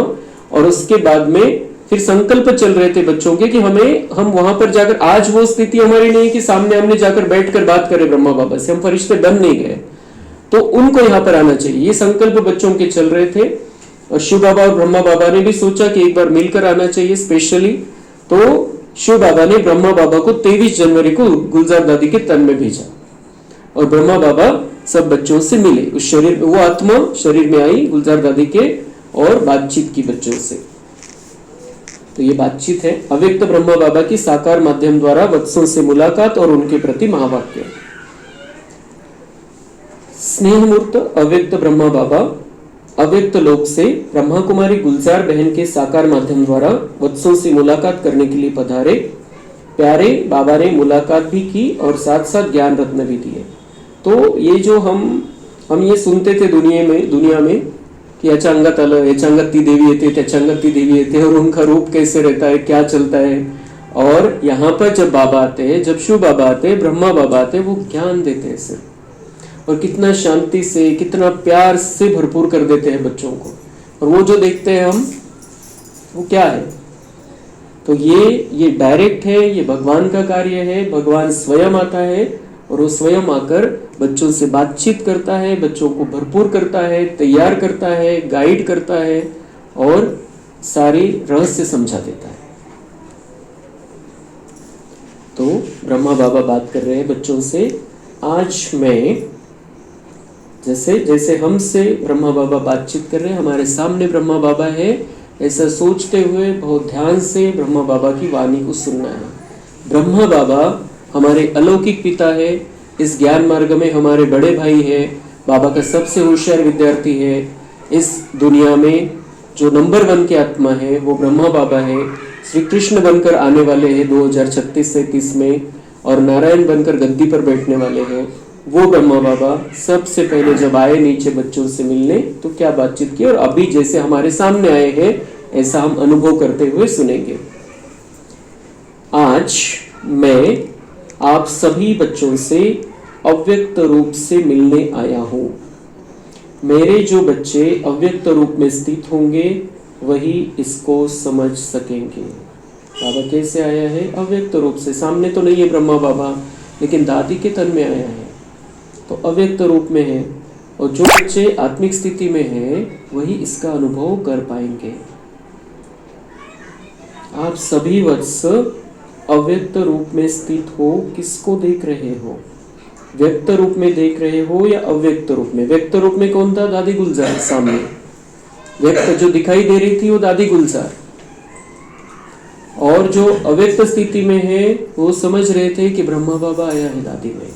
और उसके बाद में फिर संकल्प चल रहे थे बच्चों के कि हम वहां पर जाकर, आज वो स्थिति हमारी नहीं कि सामने हमने जाकर बैठकर बात करें ब्रह्मा बाबा से, हम फरिश्ते बन नहीं गए, तो उनको यहाँ पर आना चाहिए। ये संकल्प बच्चों के चल रहे थे और शिव बाबा और ब्रह्मा बाबा ने भी सोचा कि एक बार मिलकर आना चाहिए स्पेशली। तो शिव बाबा ने ब्रह्मा बाबा को 23 जनवरी को गुलजार दादी के तन में भेजा और ब्रह्मा बाबा सब बच्चों से मिले। उस शरीर में वो आत्मा शरीर में आई गुलजार दादी के और बातचीत की बच्चों से। तो ये बातचीत है अव्यक्त ब्रह्मा बाबा की साकार माध्यम द्वारा वत्सों से मुलाकात और उनके प्रति महावाक्य। स्नेह मूर्त अव्यक्त ब्रह्मा बाबा अव्यक्त लोक से ब्रह्मा कुमारी गुलजार बहन के साकार माध्यम द्वारा वत्सों से मुलाकात करने के लिए पधारे। प्यारे बाबा ने मुलाकात भी की और साथ साथ ज्ञान रत्न भी दिए। तो ये जो हम ये सुनते थे दुनिया में कि अचांगत्ती देवी येते और उनका रूप कैसे रहता है, क्या चलता है। और यहाँ पर जब बाबा आते हैं, जब शिव बाबा आते हैं, ब्रह्मा बाबा आते हैं, वो ज्ञान देते हैं सिर्फ, और कितना शांति से कितना प्यार से भरपूर कर देते हैं बच्चों को। और वो जो देखते हैं हम, वो क्या है, तो ये डायरेक्ट है, ये भगवान का कार्य है। भगवान स्वयं आता है और वो स्वयं आकर बच्चों से बातचीत करता है, बच्चों को भरपूर करता है, तैयार करता है, गाइड करता है और सारी रहस्य समझा देता है। तो ब्रह्मा बाबा बात कर रहे हैं बच्चों से। आज मैं जैसे हमसे ब्रह्मा बाबा बातचीत कर रहे हैं, हमारे सामने ब्रह्मा बाबा है, ऐसा सोचते हुए बहुत ध्यान से ब्रह्मा बाबा की वाणी को सुनना है। ब्रह्मा बाबा हमारे अलौकिक पिता है, इस ज्ञान मार्ग में हमारे बड़े भाई है, बाबा का सबसे होशियार विद्यार्थी है। इस दुनिया में जो नंबर 1 की आत्मा है वो ब्रह्मा बाबा है। श्री कृष्ण बनकर आने वाले हैं 2036-37 में और नारायण बनकर गद्दी पर बैठने वाले हैं वो ब्रह्मा बाबा। सबसे पहले जब आए नीचे बच्चों से मिलने तो क्या बातचीत की और अभी जैसे हमारे सामने आए हैं ऐसा हम अनुभव करते हुए सुनेंगे। आज मैं आप सभी बच्चों से अव्यक्त रूप से मिलने आया हूं। मेरे जो बच्चे अव्यक्त रूप में स्थित होंगे वही इसको समझ सकेंगे। बाबा कैसे आया है? अव्यक्त रूप से। सामने तो नहीं है ब्रह्मा बाबा, लेकिन दादी के तन में आया है तो अव्यक्त रूप में है। और जो बच्चे आत्मिक स्थिति में हैं वही इसका अनुभव कर पाएंगे। आप सभी वत्स अव्यक्त रूप में स्थित हो। किसको देख रहे हो? व्यक्त रूप में देख रहे हो या अव्यक्त रूप में? व्यक्त रूप में कौन था? दादी गुलजार सामने। व्यक्त जो दिखाई दे रही थी वो दादी गुलजार, और जो अव्यक्त स्थिति में है वो समझ रहे थे कि ब्रह्मा बाबा आया है दादी में।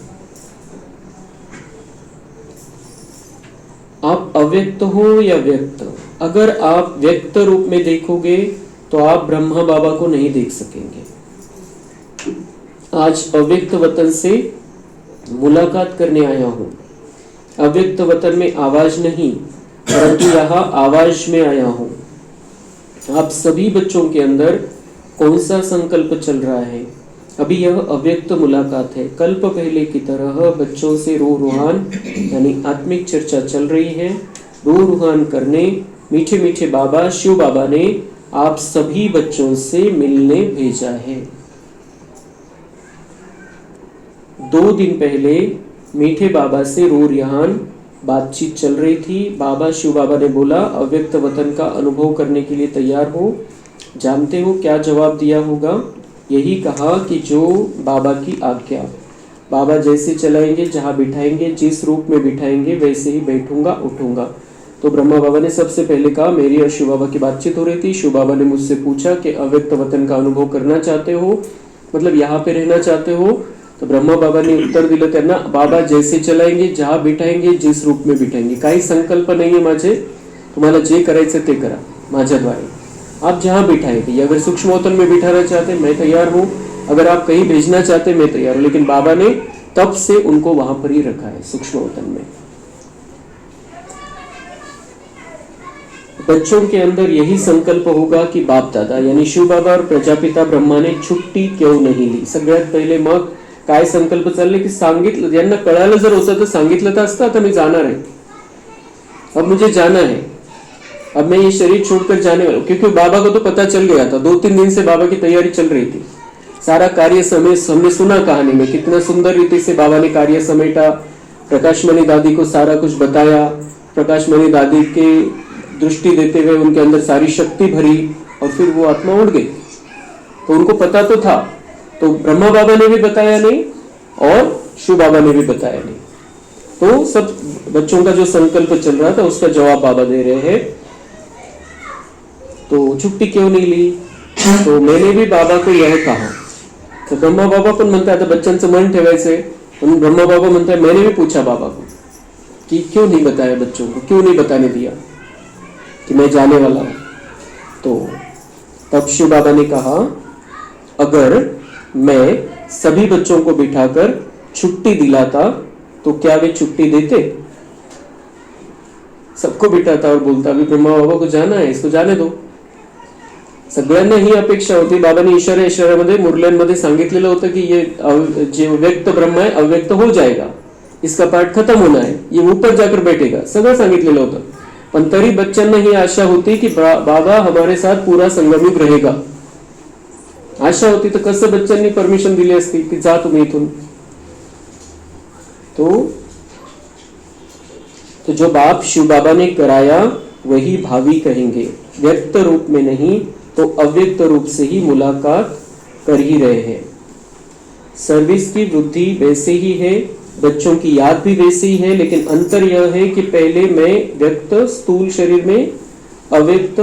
आप अव्यक्त हो या व्यक्त? अगर आप व्यक्त रूप में देखोगे तो आप ब्रह्मा बाबा को नहीं देख सकेंगे। आज अव्यक्त वतन से मुलाकात करने आया हूं। अव्यक्त वतन में आवाज नहीं, परंतु यहाँ आवाज में आया हूं। आप सभी बच्चों के अंदर कौन सा संकल्प चल रहा है? अभी यह अव्यक्त मुलाकात है। कल्प पहले की तरह बच्चों से रूहान यानी आत्मिक चर्चा चल रही है। रूहान करने मीठे मीठे बाबा शिव बाबा ने आप सभी बच्चों से मिलने भेजा है। 2 दिन पहले मीठे बाबा से रूहान बातचीत चल रही थी। बाबा शिव बाबा ने बोला अव्यक्त वतन का अनुभव करने के लिए तैयार हो। जानते हो क्या जवाब दिया होगा? यही कहा कि जो बाबा की आज्ञा, बाबा जैसे चलाएंगे, जहाँ बिठाएंगे, जिस रूप में बिठाएंगे वैसे ही बैठूंगा उठूंगा। तो ब्रह्मा बाबा ने सबसे पहले कहा, मेरी और शिव बाबा की बातचीत हो रही थी। शिव बाबा ने मुझसे पूछा कि अव्यक्त वतन का अनुभव करना चाहते हो, मतलब यहाँ पे रहना चाहते हो? तो ब्रह्मा बाबा ने उत्तर दिलं त्यांना, बाबा जैसे चलाएंगे, जहाँ बिठाएंगे, जिस रूप में बिठाएंगे, काही संकल्प नाहीये माझे, तुम्हाला जे करायचं ते करा माझ्याद्वारे, आप जहाँ बिठाएंगे। अगर सूक्ष्म वतन में बिठाना चाहते मैं तैयार हूँ, अगर आप कहीं भेजना चाहते मैं तैयार हूँ। लेकिन बाबा ने तब से उनको वहां पर ही रखा है, सूक्ष्म वतन में। बच्चों के अंदर यही संकल्प होगा की बाप दादा यानी शिव बाबा और प्रजापिता ब्रह्मा ने छुट्टी क्यों नहीं ली? सगळ्यात पहिले मग काय संकल्प चालले की सांगितलं, यांना कळालं जर होतं तर सांगितलं तर असतं, आता मी जाणार आहे, अब मुझे जाना है, अब मैं ये शरीर छोड़कर जाने वाला हूं। क्योंकि बाबा को तो पता चल गया था, 2-3 दिन से बाबा की तैयारी चल रही थी, सारा कार्य समय हमने सुना कहानी में, कितना सुंदर रीति से बाबा ने कार्य समेटा, प्रकाशमणि दादी को सारा कुछ बताया, प्रकाशमणि दादी के दृष्टि देते हुए उनके अंदर सारी शक्ति भरी और फिर वो आत्मा उड़ गई। तो उनको पता तो था, तो ब्रह्मा बाबा ने भी बताया नहीं और शिव बाबा ने भी बताया नहीं। तो सब बच्चों का जो संकल्प चल रहा था उसका जवाब बाबा दे रहे हैं। तो छुट्टी क्यों नहीं ली? तो मैंने भी बाबा को यह कहा। तो ब्रह्मा बाबा पण म्हणतात आता बच्चांचं मन ठेवायचंय, म्हणून ब्रह्मा बाबा म्हणतात मैंने भी पूछा बाबा को कि क्यों नहीं बताया बच्चों को, क्यों नहीं बताने दिया कि मैं जाने वाला हूं। तो तब शिव बाबा ने कहा, अगर मैं सभी बच्चों को बिठाकर छुट्टी दिलाता तो क्या वे छुट्टी देते? सबको बिठाता और बोलता अभी ब्रह्मा बाबा को जाना है, इसको जाने दो। सगळ्यांना ही अपेक्षा होती। बाबांनी इशाऱ्यामध्ये मुरल्यांमध्ये सांगितलेलं होतं की ये जे व्यक्त ब्रह्म है अव्यक्त हो जाएगा, इसका पार्ट खत्म होना है, ये ऊपर जाकर बैठेगा, सगळं सांगितलेलं होतं। पण तरी बच्चांना ही आशा होती की बाबा हमारे साथ पूरा संगमयुग रहेगा, आशा होती। तर कसं बच्चांनी परमिशन दिली असती की जा तुम्ही इथून? तो जो बाप शिव बाबा ने कराया वही भावी कहेंगे, व्यक्त रूप में नहीं तो अव्यक्त रूप से ही मुलाकात कर ही रहे हैं। सर्विस की वृद्धि वैसे ही है, बच्चों की याद भी वैसे ही है, लेकिन अंतर यह है कि पहले मैं व्यक्त स्थूल शरीर में अव्यक्त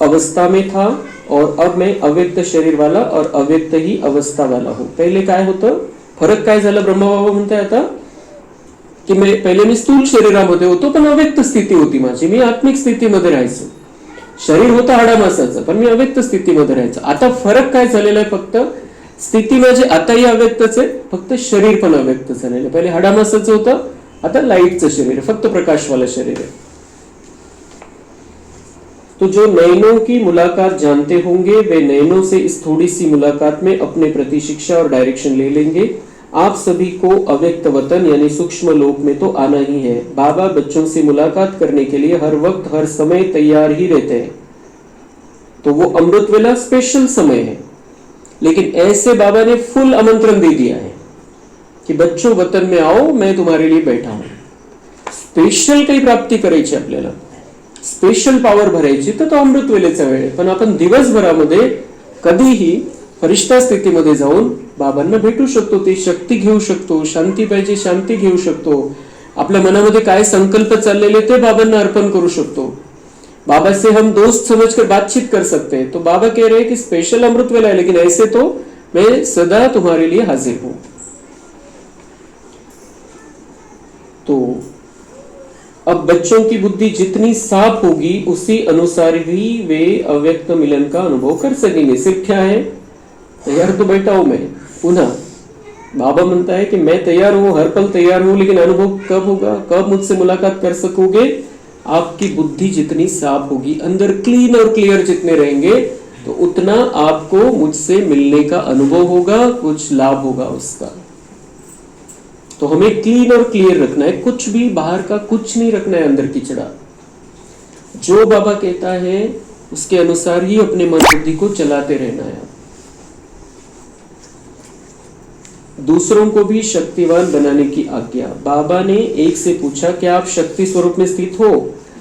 अवस्था में था और अब मैं अव्यक्त शरीर वाला और अव्यक्त ही अवस्था वाला हूं। पहले काय होतं, फरक काय झाला? ब्रह्मा बाबा म्हणताय आता की पहिले मी स्थूल शरीरामध्ये होतो पण अव्यक्त स्थिती होती माझी, मी आत्मिक स्थितीमध्ये राहायचो, शरीर होतं हाडामासाचं पण मी अव्यक्त स्थितीमध्ये राहायचो। आता फरक काय झालेला आहे, फक्त स्थिती माझी आताही अव्यक्तच आहे, फक्त शरीर पण अव्यक्त झालेलं आहे। पहिले हाडामासाचं होतं, आता लाईटचं शरीर आहे, फक्त प्रकाशवाला शरीर आहे। तो जो नयनों की मुलाकात जानते होंगे वे नयनों से इस थोड़ी सी मुलाकात में अपने प्रति शिक्षा और डायरेक्शन ले लेंगे। आप सभी को अव्यक्त वतन यानी सूक्ष्म लोक में तो आना ही है। बाबा बच्चों से मुलाकात करने के लिए हर वक्त हर समय तैयार ही रहते हैं। तो वो अमृत वेला स्पेशल समय है, लेकिन ऐसे बाबा ने फुल आमंत्रण दे दिया है कि बच्चों वतन में आओ, मैं तुम्हारे लिए बैठा हूं। स्पेशल काही प्राप्ती करायची आपल्याला, स्पेशल पॉवर भरायची तर तो अमृत वेळेचा वेळ आहे। पण आपण दिवसभरामध्ये कधीही फरिश्ता स्थितीमध्ये जाऊन बाबांना भेटू शकतो, ती शक्ती घेऊ शकतो, शांती पाहिजे शांती घेऊ शकतो, आपल्या मनामध्ये काय संकल्प चाललेले ते बाबांना अर्पण करू शकतो। बाबा से हम दोस्त समझकर बातचीत कर सकते हैं। तो बाबा कह रहे हैं कि स्पेशल अमृत वेला है, लेकिन ऐसे तो मैं सदा तुम्हारे लिए हाजिर हूं। तो अब बच्चों की बुद्धि जितनी साफ होगी उसी अनुसार ही वे अव्यक्त मिलन का अनुभव कर सकेंगे। सिर्फ क्या है, तैयार तो बैठा हूं मैं, पुनः बाबा म्हणता है कि मैं तैयार हूं, हर पल तैयार हूं, लेकिन अनुभव कब होगा, कब मुझसे मुलाकात कर सकोगे? आपकी बुद्धि जितनी साफ होगी, अंदर क्लीन और क्लियर जितने रहेंगे, तो उतना आपको मुझसे मिलने का अनुभव होगा, कुछ लाभ होगा उसका। तो हमें क्लीन और क्लियर रखना है, कुछ भी बाहर का कुछ नहीं रखना है अंदर किचड़ा। जो बाबा कहता है उसके अनुसार ही अपने मन बुद्धि को चलाते रहना है। दूसरों को भी शक्तिवान बनाने की आज्ञा। बाबा ने एक से पूछा, क्या आप शक्ति स्वरूप में स्थित हो?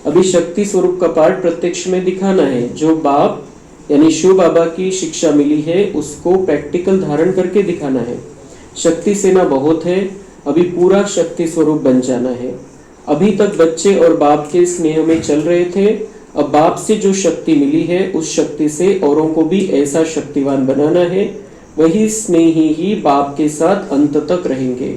अभी शक्ति स्वरूप का पार्ट प्रत्यक्ष में दिखाना है। जो बाप यानी शिव बाबा की शिक्षा मिली है उसको प्रैक्टिकल धारण करके दिखाना है। शक्ति सेना बहुत है, अभी पूरा शक्ति स्वरूप बन जाना है। अभी तक बच्चे और बाप के स्नेह में चल रहे थे, अब बाप से जो शक्ति मिली है उस शक्ति से औरों को भी ऐसा शक्तिवान बनाना है। वही स्नेही ही बाप के साथ अंत तक रहेंगे।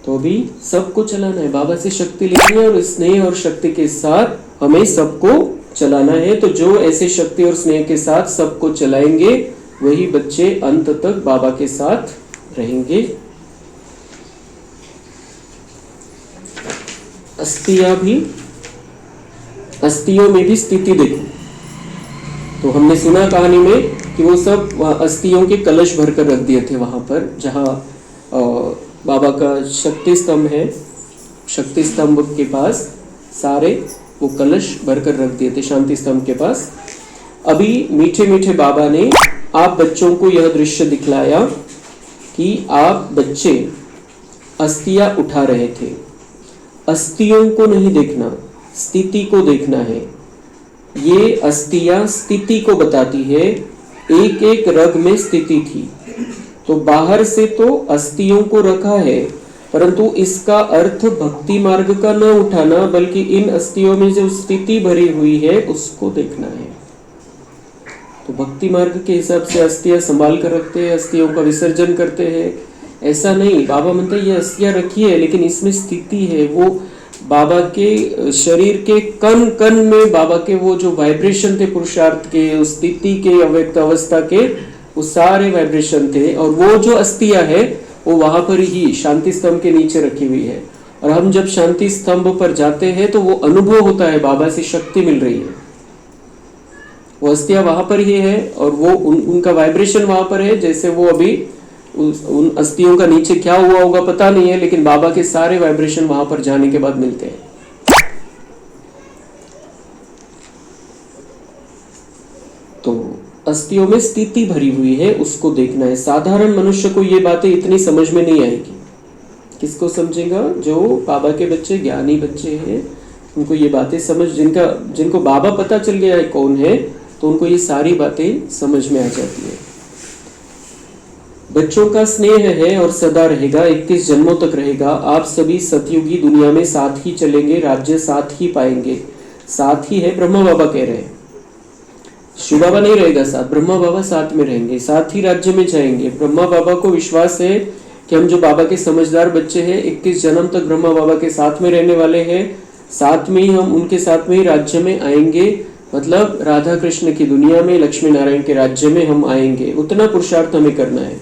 तो भी सबको चलाना है, बाबा से शक्ति लेनी है और स्नेह और शक्ति के साथ हमें सबको चलाना है। तो जो ऐसे शक्ति और स्नेह के साथ सबको चलाएंगे वही बच्चे अंत तक बाबा के साथ रहेंगे। अस्थियों में भी स्थिति देखो। तो हमने सुना कहानी में कि वो सब अस्थियों के कलश भरकर रख दिए थे वहां पर जहां बाबा का शक्ति स्तंभ है। शक्ति स्तंभ के पास सारे वो कलश भरकर रख दिए थे शांति स्तंभ के पास। अभी मीठे मीठे बाबा ने आप बच्चों को यह दृश्य दिखलाया कि आप बच्चे अस्थियां उठा रहे थे। अस्थियों को नहीं देखना, स्थिति को देखना है। ये अस्थियां स्थिति को बताती है। एक एक रग में स्थिति थी, तो बाहर से तो अस्थियों को रखा है, परंतु इसका अर्थ भक्ति मार्ग का न उठाना, बल्कि इन अस्थियों में जो स्थिति भरी हुई है उसको देखना है। तो भक्ति मार्ग के हिसाब से अस्थियां संभाल कर रखते हैं, अस्थियों का विसर्जन करते हैं, ऐसा नहीं। बाबा म्हणते ये अस्थियां रखी है लेकिन इसमें स्थिति है। वो बाबा के शरीर के कण कण में बाबा के वो जो वाइब्रेशन थे पुरुषार्थ के, उस स्थिति के, अव्यक्त अवस्था के, वो सारे वाइब्रेशन थे। और वो जो अस्थियां है वो वहां पर ही शांति स्तंभ के नीचे रखी हुई है। और हम जब शांति स्तंभ पर जाते हैं तो वो अनुभव होता है बाबा से शक्ति मिल रही है। वो अस्थियां वहां पर ही है और वो उनका वाइब्रेशन वहां पर है। जैसे वो अभी उन अस्थियों का नीचे क्या हुआ होगा पता नहीं है, लेकिन बाबा के सारे वाइब्रेशन वहां पर जाने के बाद मिलते हैं। तो अस्थियों में स्थिति भरी हुई है, उसको देखना है। साधारण मनुष्य को ये बातें इतनी समझ में नहीं आएगी। किसको समझेगा? जो बाबा के बच्चे, ज्ञानी बच्चे हैं, उनको ये बातें समझ, जिनको बाबा पता चल गया है कौन है, तो उनको ये सारी बातें समझ में आ जाती है। बच्चों का स्नेह है और सदा रहेगा, 21 जन्मों तक रहेगा। आप सभी सतयुगी दुनिया में साथ ही चलेंगे, राज्य साथ ही पाएंगे। साथ ही है, ब्रह्मा बाबा कह रहे हैं। शिव बाबा नहीं रहेगा साथ, ब्रह्मा बाबा साथ में रहेंगे, साथ ही राज्य में जाएंगे। ब्रह्मा बाबा को विश्वास है कि हम जो बाबा के समझदार बच्चे हैं 21 जन्म तक ब्रह्मा बाबा के साथ में रहने वाले हैं। साथ में ही हम उनके साथ में ही राज्य में आएंगे, मतलब राधा कृष्ण की दुनिया में, लक्ष्मी नारायण के राज्य में हम आएंगे। उतना पुरुषार्थ हमें करना है।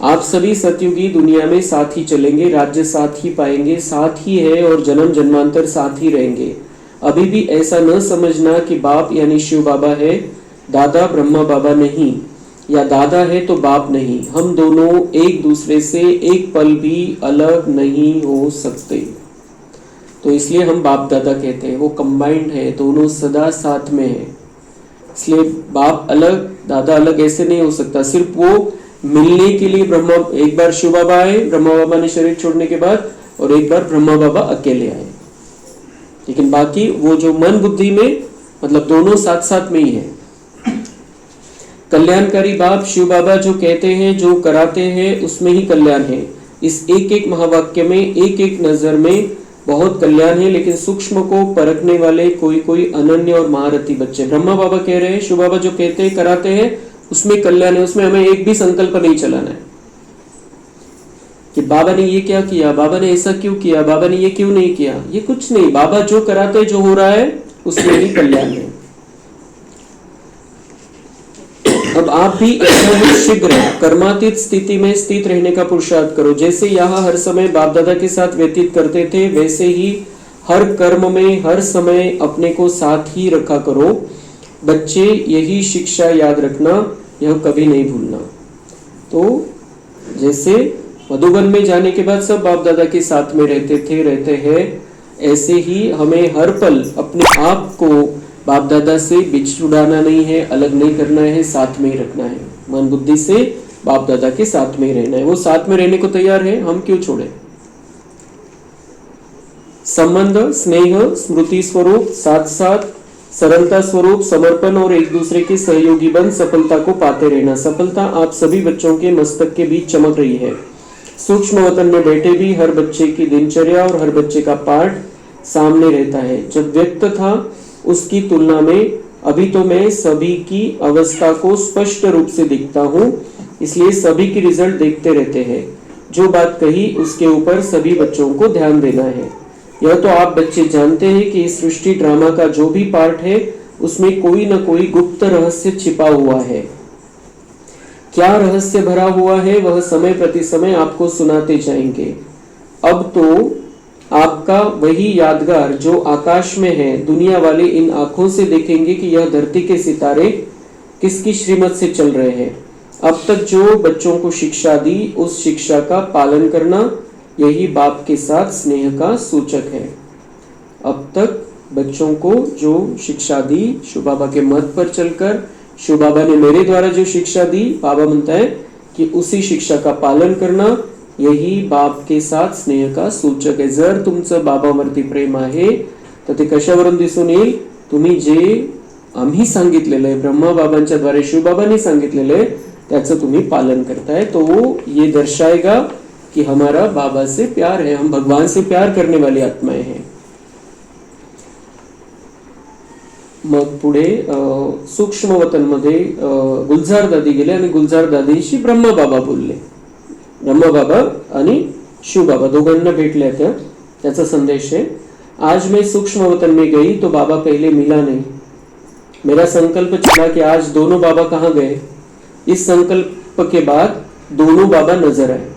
आप सभी सतयुगी दुनिया में साथ ही चलेंगे, राज्य साथ ही पाएंगे, साथ ही है और जन्म जन्मांतर साथ ही रहेंगे। अभी भी ऐसा न समझना कि बाप यानी शिव बाबा है, दादा ब्रह्मा बाबा नहीं, या दादा है तो बाप नहीं। हम दोनों एक दूसरे से एक पल भी अलग नहीं हो सकते। तो इसलिए हम बाप दादा कहते हैं, वो कंबाइंड है, दोनों सदा साथ में है। इसलिए बाप अलग दादा अलग ऐसे नहीं हो सकता। सिर्फ वो मिलने के लिए ब्रह्मा, एक बार शिव बाबा आए ब्रह्मा बाबा ने शरीर छोड़ने के बाद, और एक बार ब्रह्मा बाबा अकेले आए। लेकिन बाकी वो जो मन बुद्धि में, मतलब दोनों साथ साथ में ही है। कल्याणकारी बाप शिव बाबा जो कहते हैं, जो कराते हैं, उसमें ही कल्याण है। इस एक एक महावाक्य में, एक एक नजर में बहुत कल्याण है। लेकिन सूक्ष्म को परखने वाले कोई कोई अनन्य और महारथी बच्चे, ब्रह्मा बाबा कह रहे हैं, शिव बाबा जो कहते हैं कराते हैं, उसमें कल्याण है। उसमें हमें एक भी संकल्प नहीं चलाना है कि बाबा ने ये क्या किया, बाबा ने ऐसा क्यों किया, बाबा ने ये क्यों नहीं किया। ये कुछ नहीं, बाबा जो कराते, जो हो रहा है उसमें ही कल्याण है। अब आप भी शीघ्र कर्मातीत स्थिति में स्थित रहने का पुरुषार्थ करो। जैसे यहाँ हर समय बाप दादा के साथ व्यतीत करते थे, वैसे ही हर कर्म में हर समय अपने को साथ ही रखा करो। बच्चे यही शिक्षा याद रखना, यह कभी नहीं भूलना। तो जैसे मधुबन में जाने के बाद सब बाप दादा के साथ में रहते हैं, ऐसे ही हमें हर पल अपने आप को बाप दादा से बिछुड़ाना नहीं है, अलग नहीं करना है, साथ में ही रखना है। मन बुद्धि से बाप दादा के साथ में ही रहना है। वो साथ में रहने को तैयार है, हम क्यों छोड़े। संबंध, स्नेह, स्मृति स्वरूप साथ साथ सरलता स्वरूप समर्पण और एक दूसरे के सहयोगी बन सफलता को पाते रहना। सफलता आप सभी बच्चों के मस्तक के बीच चमक रही है। सूक्ष्म वतन में बैठे भी हर बच्चे की दिनचर्या और हर बच्चे का पाठ सामने रहता है। जब व्यक्त था उसकी तुलना में अभी तो मैं सभी की अवस्था को स्पष्ट रूप से दिखता हूँ, इसलिए सभी की रिजल्ट देखते रहते हैं। जो बात कही उसके ऊपर सभी बच्चों को ध्यान देना है। यह तो आप बच्चे जानते हैं कि इस सृष्टि ड्रामा का जो भी पार्ट है उसमें कोई न कोई गुप्त रहस्य छिपा हुआ है। क्या रहस्य भरा हुआ है वह समय प्रति समय आपको सुनाते जाएंगे। अब तो आपका वही यादगार जो आकाश में है, दुनिया वाले इन आंखों से देखेंगे कि यह धरती के सितारे किसकी श्रीमत से चल रहे हैं। अब तक जो बच्चों को शिक्षा दी उस शिक्षा का पालन करना यही बाप के साथ स्नेह का सूचक है। अब तक बच्चों को जो शिक्षा दी, शिव बाबा के मत पर चलकर शिव बाबा ने मेरे द्वारा जो शिक्षा दी, बाबा म्हणता है कि उसी शिक्षा का पालन करना यही बाप के साथ स्नेह का सूचक आहे। जर तुमचं बाबावरती प्रेम आहे तर ते कशावरून दिसून येईल? तुम्ही जे आम्ही सांगितलेलं आहे, ब्रह्मा बाबांच्या द्वारे शिव बाबांनी सांगितलेलं आहे त्याचं तुम्ही पालन करताय, तो वो ये दर्शाएगा कि हमारा बाबा से प्यार है, हम भगवान से प्यार करने वाली आत्माएं हैं। मग पुढे सूक्ष्म वतन मध्ये गुलजार दादी गेले आणि गुलजार दादीशी ब्रह्मा बाबा बोलले। ब्रह्मा बाबा आणि शिव बाबा दोघांना भेटले त्या, त्याचा संदेश है। आज मैं सूक्ष्म वतन में गई तो बाबा पहले मिला नहीं। मेरा संकल्प चला कि आज दोनों बाबा कहाँ गए। इस संकल्प के बाद दोनों बाबा नजर आए।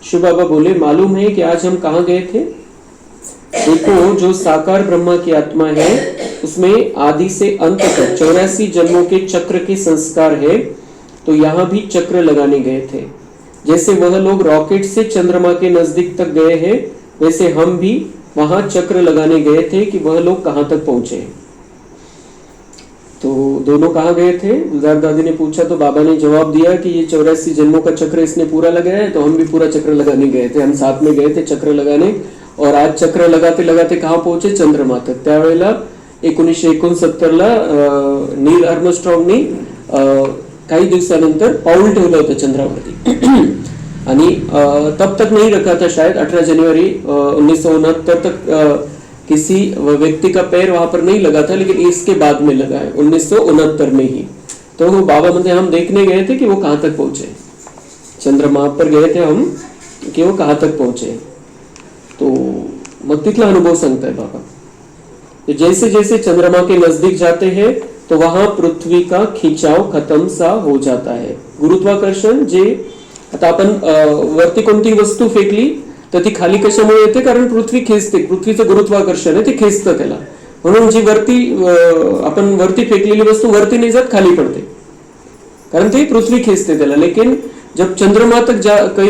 शिव बाबा बोले, मालूम है कि आज हम कहाँ गए थे? देखो, जो साकार ब्रह्मा की आत्मा है उसमें आदि से अंत तक 84 जन्मों के चक्र के संस्कार है, तो यहाँ भी चक्र लगाने गए थे। जैसे वह लोग रॉकेट से चंद्रमा के नजदीक तक गए हैं, वैसे हम भी वहां चक्र लगाने गए थे कि वह लोग कहां तक पहुंचे। तो दोनों कहां गए थे? गुलजार दादी ने पूछा तो बाबा ने जवाब दिया कि ये 84 जन्मों का चक्र इसने पूरा लगाया है, तो हम भी पूरा चक्र लगाने गए थे। हम साथ में गए थे चक्र लगाने, और आज चक्र लगाते लगाते कहां पहुंचे? चंद्रमा तक। त्यावेळेला 1969ला नील आर्मस्ट्रॉंगनी काही दिवसानंतर पाऊल ठेवलं होतं चंद्रावरती आणि तब तक नहीं रखा था शायद 18 जनवरी 1969 तक किसी व्यक्ति का पैर वहां पर नहीं लगा था, लेकिन इसके बाद में लगा है 1969 में ही। तो वो बाबा म्हणते हम देखने गए थे कि वो कहां तक पहुंचे, चंद्रमा पर गए थे हम कि वो कहां तक पहुंचे। तो मग तिथला अनुभव सांगताय बाबा। तो जैसे जैसे चंद्रमा के नजदीक जाते हैं तो वहां पृथ्वी का खिंचाव खत्म सा हो जाता है। गुरुत्वाकर्षण जे आता आपण वरती कोणती वस्तू फेकली तर ती खाली कशामुळे येते? कारण पृथ्वी खेचते, पृथ्वीचं गुरुत्वाकर्षण आहे ते खेचतं त्याला, म्हणून जी वरती आपण वरती फेकलेली वस्तू वरती नहीं जात, खाली पड़ते, कारण ते पृथ्वी खींचते त्याला। लेकिन जब चंद्रमा तक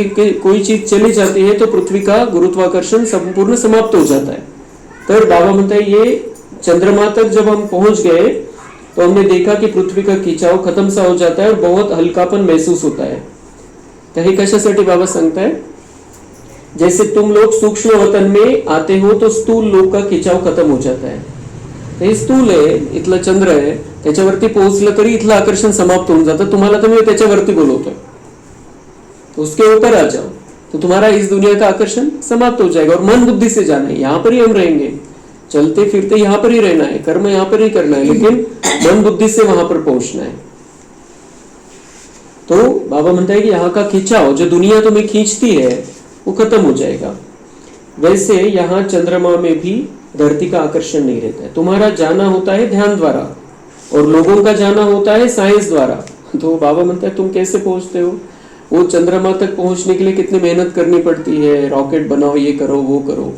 कोई चीज चली जाती है तो पृथ्वी का गुरुत्वाकर्षण संपूर्ण समाप्त हो जाता है। तर बाबा म्हणता है ये चंद्रमा तक जब हम पहुंच गए तो हमने देखा कि पृथ्वी का खिंचाव खत्म सा हो जाता है और बहुत हल्कापन महसूस होता है। तो हे कशासाठी बाबा सांगताय? जैसे तुम लोग सूक्ष्म वतन में आते हो तो स्थूल लोक का खिंचाव खत्म हो जाता है। तो हे स्थूल आहे, इथलं चंद्र आहे, त्याच्यावरती पोहोचलं तरी इथलं आकर्षण समाप्त होऊन जातं। तुम्हाला तर मी त्याच्यावरती बोलवतोय, तो उसके ऊपर आ जाओ तो तुम्हारा इस दुनिया का आकर्षण समाप्त हो जाएगा। और मन बुद्धि से जाना है, यहाँ पर ही हम रहेंगे, चलते फिरते यहाँ पर ही रहना है, कर्म यहाँ पर ही करना है, लेकिन मन बुद्धि से वहां पर पहुंचना है। तो बाबा म्हणता है कि यहाँ का खिंचाव जो दुनिया तुम्हें खींचती है वो खत्म हो जाएगा। वैसे यहाँ चंद्रमा में भी धरती का आकर्षण नहीं रहता है। तुम्हारा जाना होता है ध्यान द्वारा और लोगों का जाना होता है साइंस द्वारा। तो बाबा म्हणता है तुम कैसे पहुंचते हो? वो चंद्रमा तक पहुंचने के लिए कितनी मेहनत करनी पड़ती है, रॉकेट बनाओ, ये करो वो करो,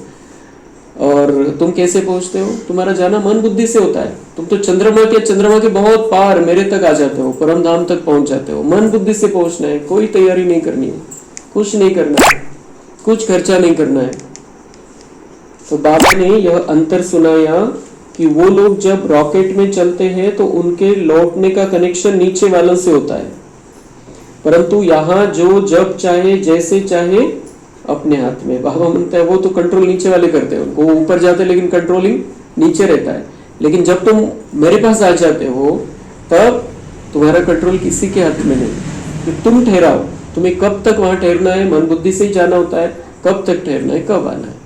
और तुम कैसे पहुंचते हो? तुम्हारा जाना मन बुद्धि से होता है। तुम तो चंद्रमा के बहुत पार मेरे तक आ जाते हो, परम धाम तक पहुंच जाते हो। मन बुद्धि से पहुंचना है, कोई तैयारी नहीं करनी है, कुछ नहीं करना है, कुछ खर्चा नहीं करना है। तो बाबा ने यह अंतर सुनाया कि वो लोग जब रॉकेट में चलते हैं तो उनके लौटने का कनेक्शन नीचे वालों से होता है, परंतु यहाँ जो जब चाहे जैसे चाहे अपने हाथ में। बाबा म्हणता है वो तो कंट्रोल नीचे वाले करते हैं, उनको ऊपर जाते हैं लेकिन कंट्रोलिंग नीचे रहता है। लेकिन जब तुम मेरे पास आ जाते हो तब तुम्हारा कंट्रोल किसी के हाथ में नहीं, कि तुम ठहराओ तुम्हें कब तक वहां ठहरना है, मन बुद्धि से ही जाना होता है, कब तक ठहरना है, कब आना है।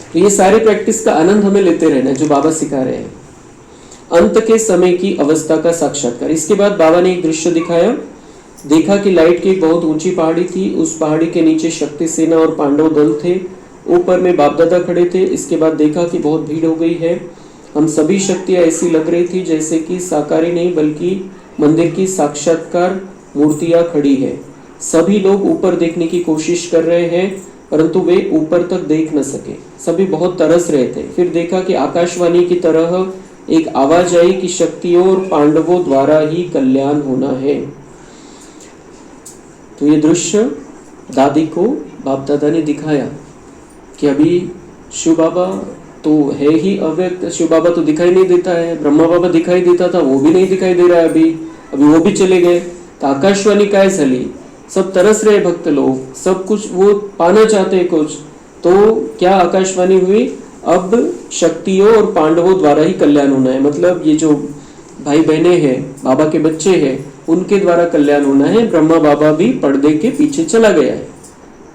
तो ये सारी प्रैक्टिस का आनंद हमें लेते रहना है जो बाबा सिखा रहे हैं। अंत के समय की अवस्था का साक्षात्कार। इसके बाद बाबा ने एक दृश्य दिखाया। देखा कि लाइट की एक बहुत ऊंची पहाड़ी थी, उस पहाड़ी के नीचे शक्ति सेना और पांडव दल थे, ऊपर में बाप दादा खड़े थे। इसके बाद देखा कि बहुत भीड़ हो गई है। हम सभी शक्तियां ऐसी लग रही थी जैसे कि साकारी नहीं बल्कि मंदिर की साक्षात्कार मूर्तियां खड़ी है। सभी लोग ऊपर देखने की कोशिश कर रहे हैं परंतु वे ऊपर तक देख न सके। सभी बहुत तरस रहे थे। फिर देखा कि आकाशवाणी की तरह एक आवाज आई कि शक्तियों और पांडवों द्वारा ही कल्याण होना है। तो ये दृश्य दादी को बाप दादा ने दिखाया कि अभी शिव बाबा तो है ही अव्यक्त, शिव बाबा तो दिखाई नहीं देता है, ब्रह्मा बाबा दिखाई देता था वो भी नहीं दिखाई दे रहा है, अभी वो भी चले गए। तो आकाशवाणी काय झाली, सब तरस रहे भक्त लोग, सब कुछ वो पाना चाहते हैं कुछ। तो क्या आकाशवाणी हुई, अब शक्तियों और पांडवों द्वारा ही कल्याण होना है। मतलब ये जो भाई बहने हैं, बाबा के बच्चे हैं, उनके द्वारा कल्याण होना है। ब्रह्मा बाबा भी पर्दे के पीछे चला गया है,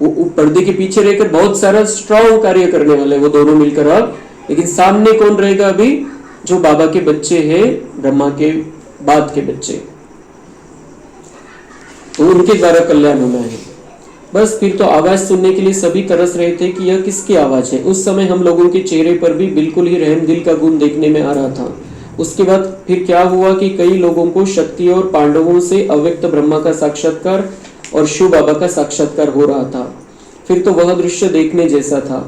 वो पर्दे के पीछे रहकर बहुत सारा स्ट्रॉन्ग कार्य करने वाले वो दोनों मिलकर अब। लेकिन सामने कौन रहेगा अभी, जो बाबा के बच्चे हैं, ब्रह्मा के बाद के बच्चे, तो उनके द्वारा कल्याण होना है। बस फिर तो आवाज सुनने के लिए सभी तरस रहे थे कि यह किसकी आवाज है। उस समय हम लोगों के चेहरे पर भी बिल्कुल ही रहम दिल का गुण देखने में आ रहा था। उसके बाद फिर क्या हुआ कि कई लोगों को शक्ति और पांडवों से अव्यक्त ब्रह्मा का साक्षात्कार और शिव बाबा का साक्षात्कार हो रहा था। फिर तो वह दृश्य देखने जैसा था।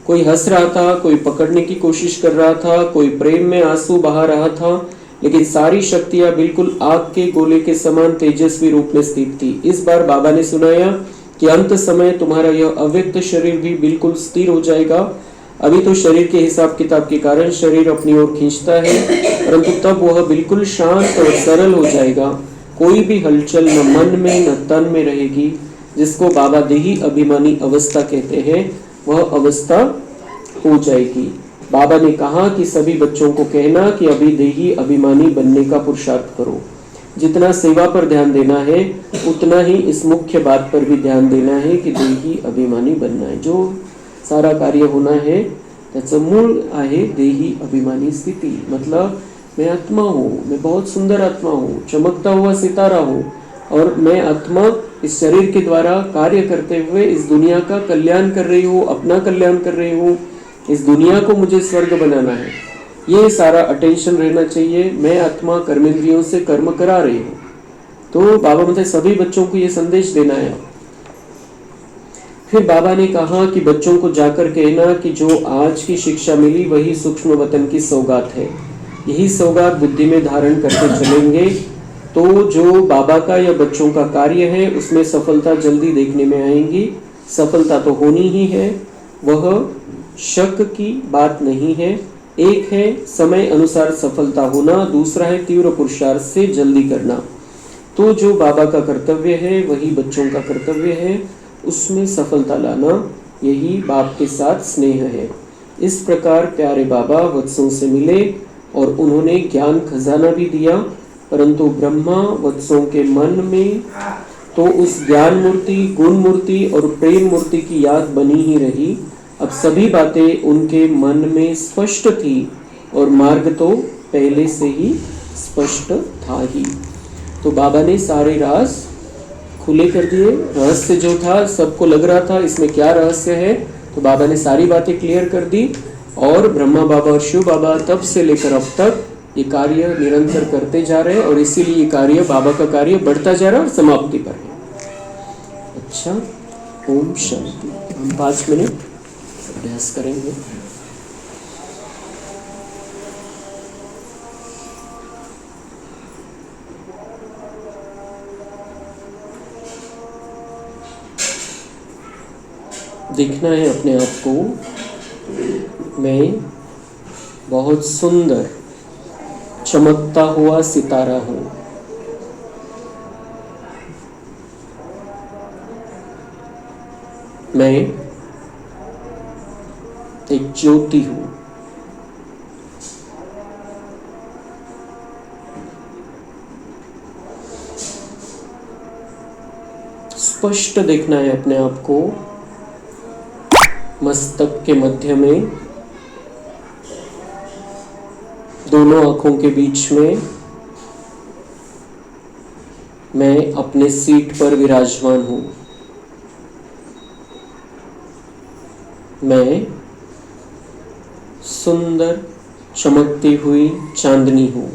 कोई हंस रहा था, कोई पकड़ने की कोशिश कर रहा था, कोई प्रेम में आंसू बहा रहा था, लेकिन सारी शक्तियां बिल्कुल आग के गोले के समान तेजस्वी रूप में स्थित थी। इस बार बाबा ने सुनाया कि अंत समय तुम्हारा यह अव्यक्त शरीर भी बिल्कुल स्थिर हो जाएगा। अभी तो शरीर के हिसाब किताब के कारण शरीर अपनी ओर खींचता है, परंतु तब वह बिल्कुल शांत और सरल हो जाएगा। कोई भी हलचल न मन में न तन में रहेगी, जिसको बाबा देही अभिमानी अवस्था कहते हैं, वह अवस्था हो जाएगी। बाबा ने कहा कि सभी बच्चों को कहना कि अभी देही अभिमानी बनने का पुरुषार्थ करो। जितना सेवा पर ध्यान देना है उतना ही इस मुख्य बात पर भी ध्यान देना है कि देही अभिमानी बनना है। जो सारा कार्य होना है त्याचं मूळ आहे देही अभिमानी स्थिति। मतलब मैं आत्मा हूँ, मैं बहुत सुंदर आत्मा हूँ, चमकता हुआ सितारा हूँ, और मैं आत्मा इस शरीर के द्वारा कार्य करते हुए इस दुनिया का कल्याण कर रही हूँ, अपना कल्याण कर रही हूँ। इस दुनिया को मुझे स्वर्ग बनाना है, ये सारा अटेंशन रहना चाहिए। मैं आत्मा कर्मेंद्रियों से कर्म करा रही हूँ। तो बाबा मतलब सभी बच्चों को ये संदेश देना है। फिर बाबा ने कहा कि बच्चों को जाकर कहना कि जो आज की शिक्षा मिली वही सूक्ष्म वतन की सौगात है। यही सौगात बुद्धि में धारण करके चलेंगे तो जो बाबा का या बच्चों का कार्य है उसमें सफलता जल्दी देखने में आएगी। सफलता तो होनी ही है, वह शक की बात नहीं है। एक है समय अनुसार सफलता होना, दूसरा है तीव्र पुरुषार्थ से जल्दी करना। तो जो बाबा का कर्तव्य है वही बच्चों का कर्तव्य है, उसमें सफलता लाना, यही बाप के साथ स्नेह है। इस प्रकार प्यारे बाबा वत्सों से मिले और उन्होंने ज्ञान खजाना भी दिया, परंतु ब्रह्मा वत्सों के मन में तो उस ज्ञान मूर्ति, गुण मूर्ति और प्रेम मूर्ति की याद बनी ही रही। अब सभी बातें उनके मन में स्पष्ट थी और मार्ग तो पहले से ही स्पष्ट था ही। तो बाबा ने सारे राज खुले कर दिए। रहस्य जो था सबको लग रहा था इसमें क्या रहस्य है, तो बाबा ने सारी बातें क्लियर कर दी। और ब्रह्मा बाबा और शिव बाबा तब से लेकर अब तक ये कार्य निरंतर करते जा रहे हैं और इसीलिए ये कार्य, बाबा का कार्य बढ़ता जा रहा है और समाप्ति पर है। अच्छा, ओम शांति। हम 5 मिनट अभ्यास करेंगे। देखना है अपने आप को, मैं बहुत सुंदर चमकता हुआ सितारा हूँ। मैं एक ज्योति हूँ। स्पष्ट देखना है अपने आप को। मस्तक के मध्य में, दोनों आंखों के बीच में मैं अपने सीट पर विराजमान हूं। मैं सुंदर चमकती हुई चांदनी हूं।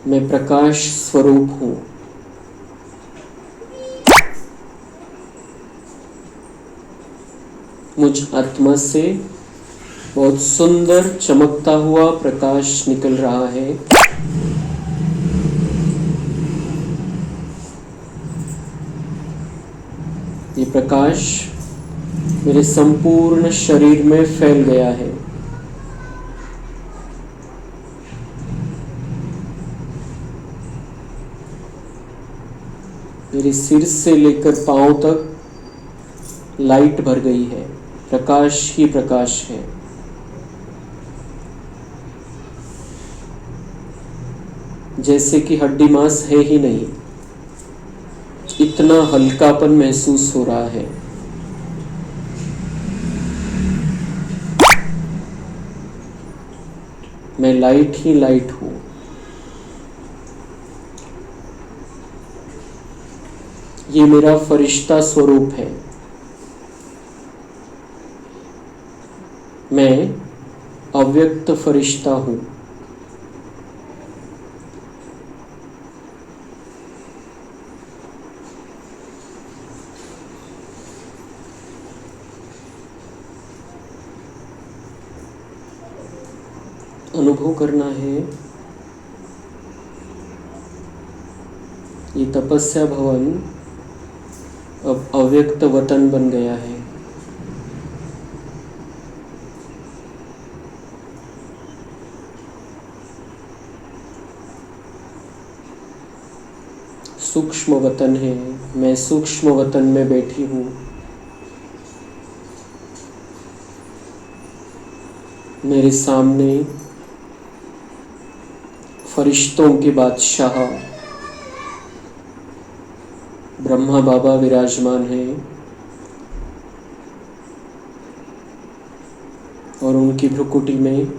मैं प्रकाश स्वरूप हूं। मुझ आत्मा से बहुत सुंदर चमकता हुआ प्रकाश निकल रहा है। ये प्रकाश मेरे संपूर्ण शरीर में फैल गया है। मेरे सिर से लेकर पांव तक लाइट भर गई है, प्रकाश ही प्रकाश है। जैसे कि हड्डी मांस है ही नहीं, इतना हल्कापन महसूस हो रहा है। मैं लाइट ही लाइट हूं। ये मेरा फरिश्ता स्वरूप है। मैं अव्यक्त फरिश्ता हूं। अनुभव करना है, ये तपस्या भवन अब अव्यक्त वतन बन गया है। सूक्ष्म वतन है। मैं सूक्ष्म वतन में बैठी हूँ। मेरे सामने फरिश्तों के बादशाह ब्रह्मा बाबा विराजमान हैं और उनकी भ्रुकुटी में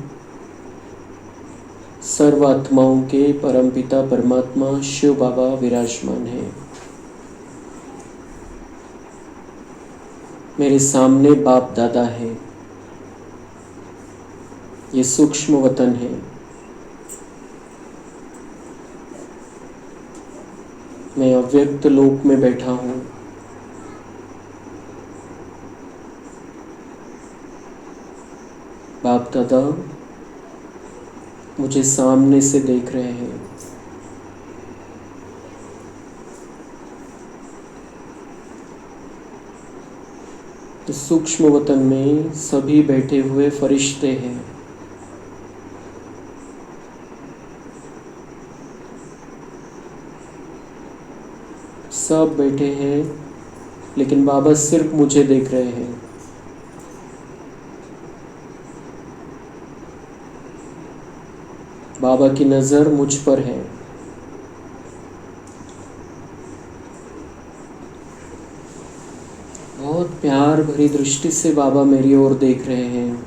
सर्वात्माओं के परमपिता परमात्मा शिव बाबा विराजमान हैं। मेरे सामने बाप दादा है। ये सूक्ष्म वतन है। मैं अव्यक्त लोक में बैठा हूँ। बाप दादा मुझे सामने से देख रहे हैं। इस सूक्ष्म वतन में सभी बैठे हुए फरिश्ते हैं। सब बैठे हैं, लेकिन बाबा सिर्फ मुझे देख रहे हैं। बाबा की नजर मुझ पर है। बहुत प्यार भरी दृष्टि से बाबा मेरी ओर देख रहे हैं।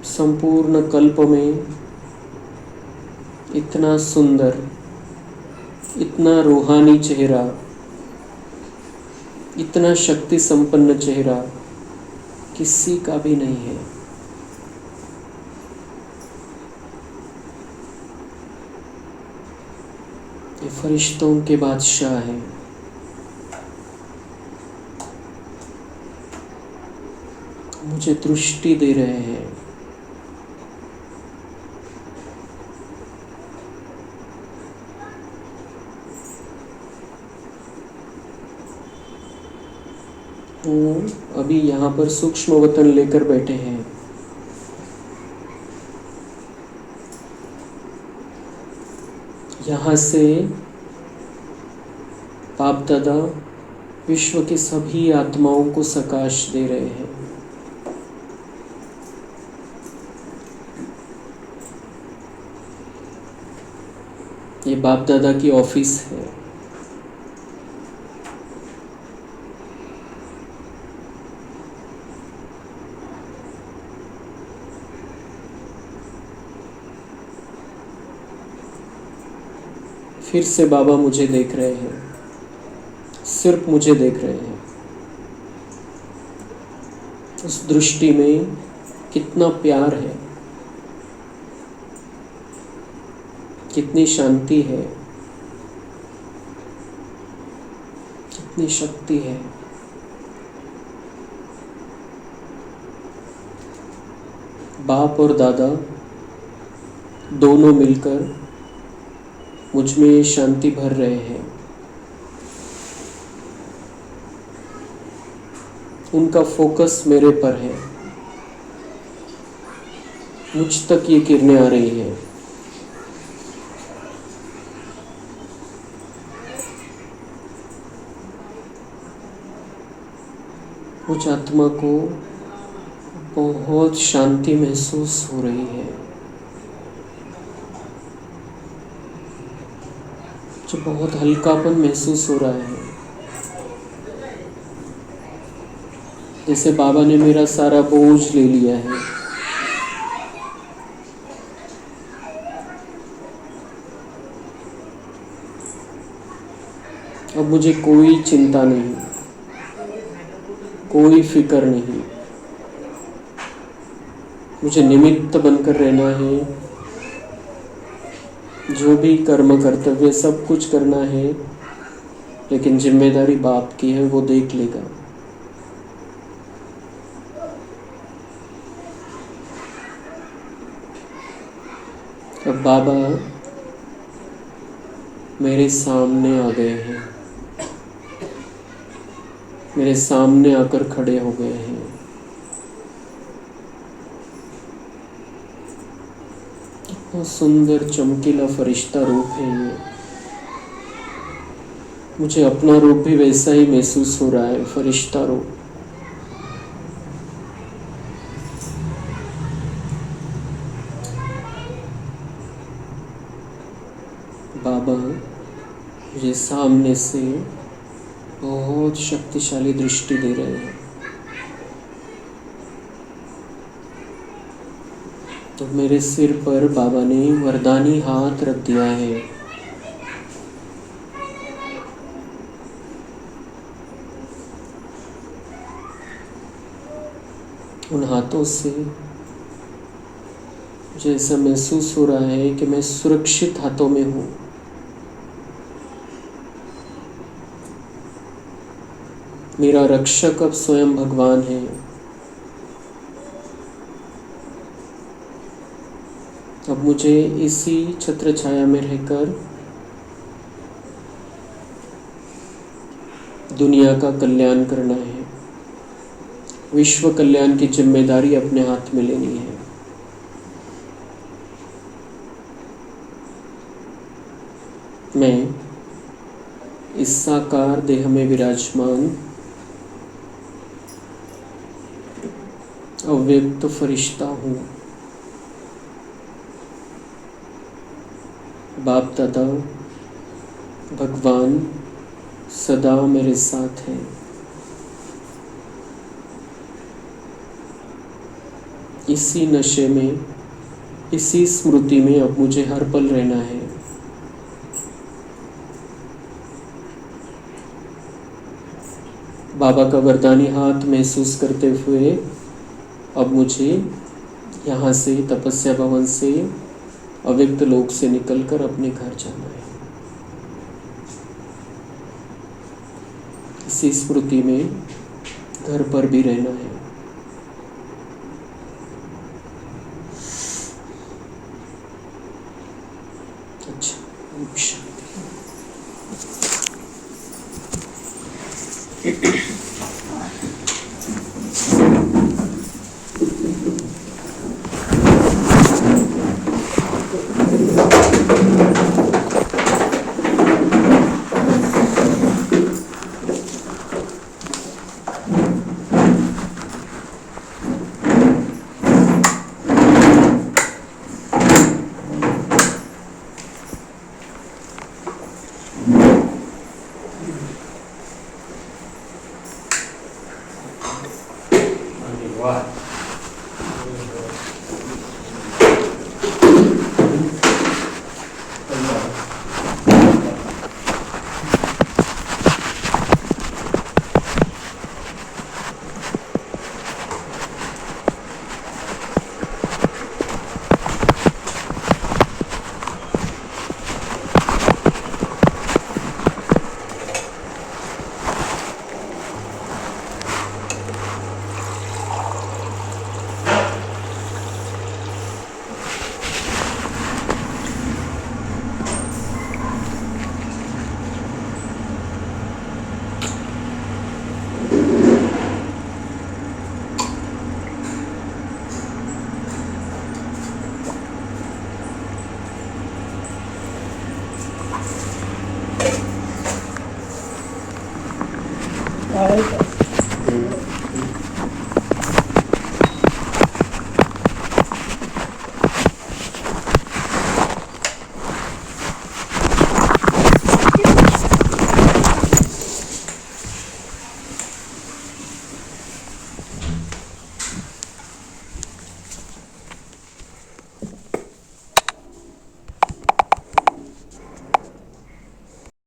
संपूर्ण कल्प में इतना सुंदर, इतना रूहानी चेहरा, इतना शक्ति संपन्न चेहरा किसी का भी नहीं है। ये फरिश्तों के बादशाह हैं। मुझे दृष्टि दे रहे हैं। वो अभी यहाँ पर सूक्ष्म वतन लेकर बैठे हैं। यहाँ से बाप दादा विश्व की सभी आत्माओं को सकाश दे रहे हैं। ये बाप दादा की ऑफिस है। फिर से बाबा मुझे देख रहे हैं, सिर्फ मुझे देख रहे हैं। उस दृष्टि में कितना प्यार है, कितनी शांति है, कितनी शक्ति है। बाप और दादा दोनों मिलकर मुझ में शांति भर रहे हैं। उनका फोकस मेरे पर है, मुझ तक ये किरणें आ रही हैं। मुझ आत्मा को बहुत शांति महसूस हो रही है, जो बहुत हल्कापन महसूस हो रहा है, जैसे बाबा ने मेरा सारा बोझ ले लिया है। अब मुझे कोई चिंता नहीं, कोई फिक्र नहीं। मुझे निमित्त बनकर रहना है, जो भी कर्म कर्तव्य सब कुछ करना है, लेकिन जिम्मेदारी बाप की है, वो देख लेगा। अब बाबा मेरे सामने आ गए हैं, मेरे सामने आकर खड़े हो गए हैं। कितना सुंदर चमकीला फरिश्ता रूप है ये। मुझे अपना रूप भी वैसा ही महसूस हो रहा है, फरिश्ता रूप। बाबा मुझे सामने से बहुत शक्तिशाली दृष्टि दे रहे हैं। तो मेरे सिर पर बाबा ने वरदानी हाथ रख दिया है। उन हाथों से मुझे ऐसा महसूस हो रहा है कि मैं सुरक्षित हाथों में हूँ। मेरा रक्षक अब स्वयं भगवान है। अब मुझे इसी छत्र छाया में रहकर दुनिया का कल्याण करना है। विश्व कल्याण की जिम्मेदारी अपने हाथ में लेनी है। मैं इस साकार देह में विराजमान अव्यक्त फरिश्ता हूँ। बाप दादा भगवान सदा मेरे साथ है। इसी नशे में, इसी स्मृति में अब मुझे हर पल रहना है। बाबा का वरदानी हाथ महसूस करते हुए अब मुझे यहाँ से, तपस्या भवन से, अव्यक्त लोक से निकलकर अपने घर जाना है। इसी स्मृति में घर पर भी रहना है। अच्छा, वाह. All right.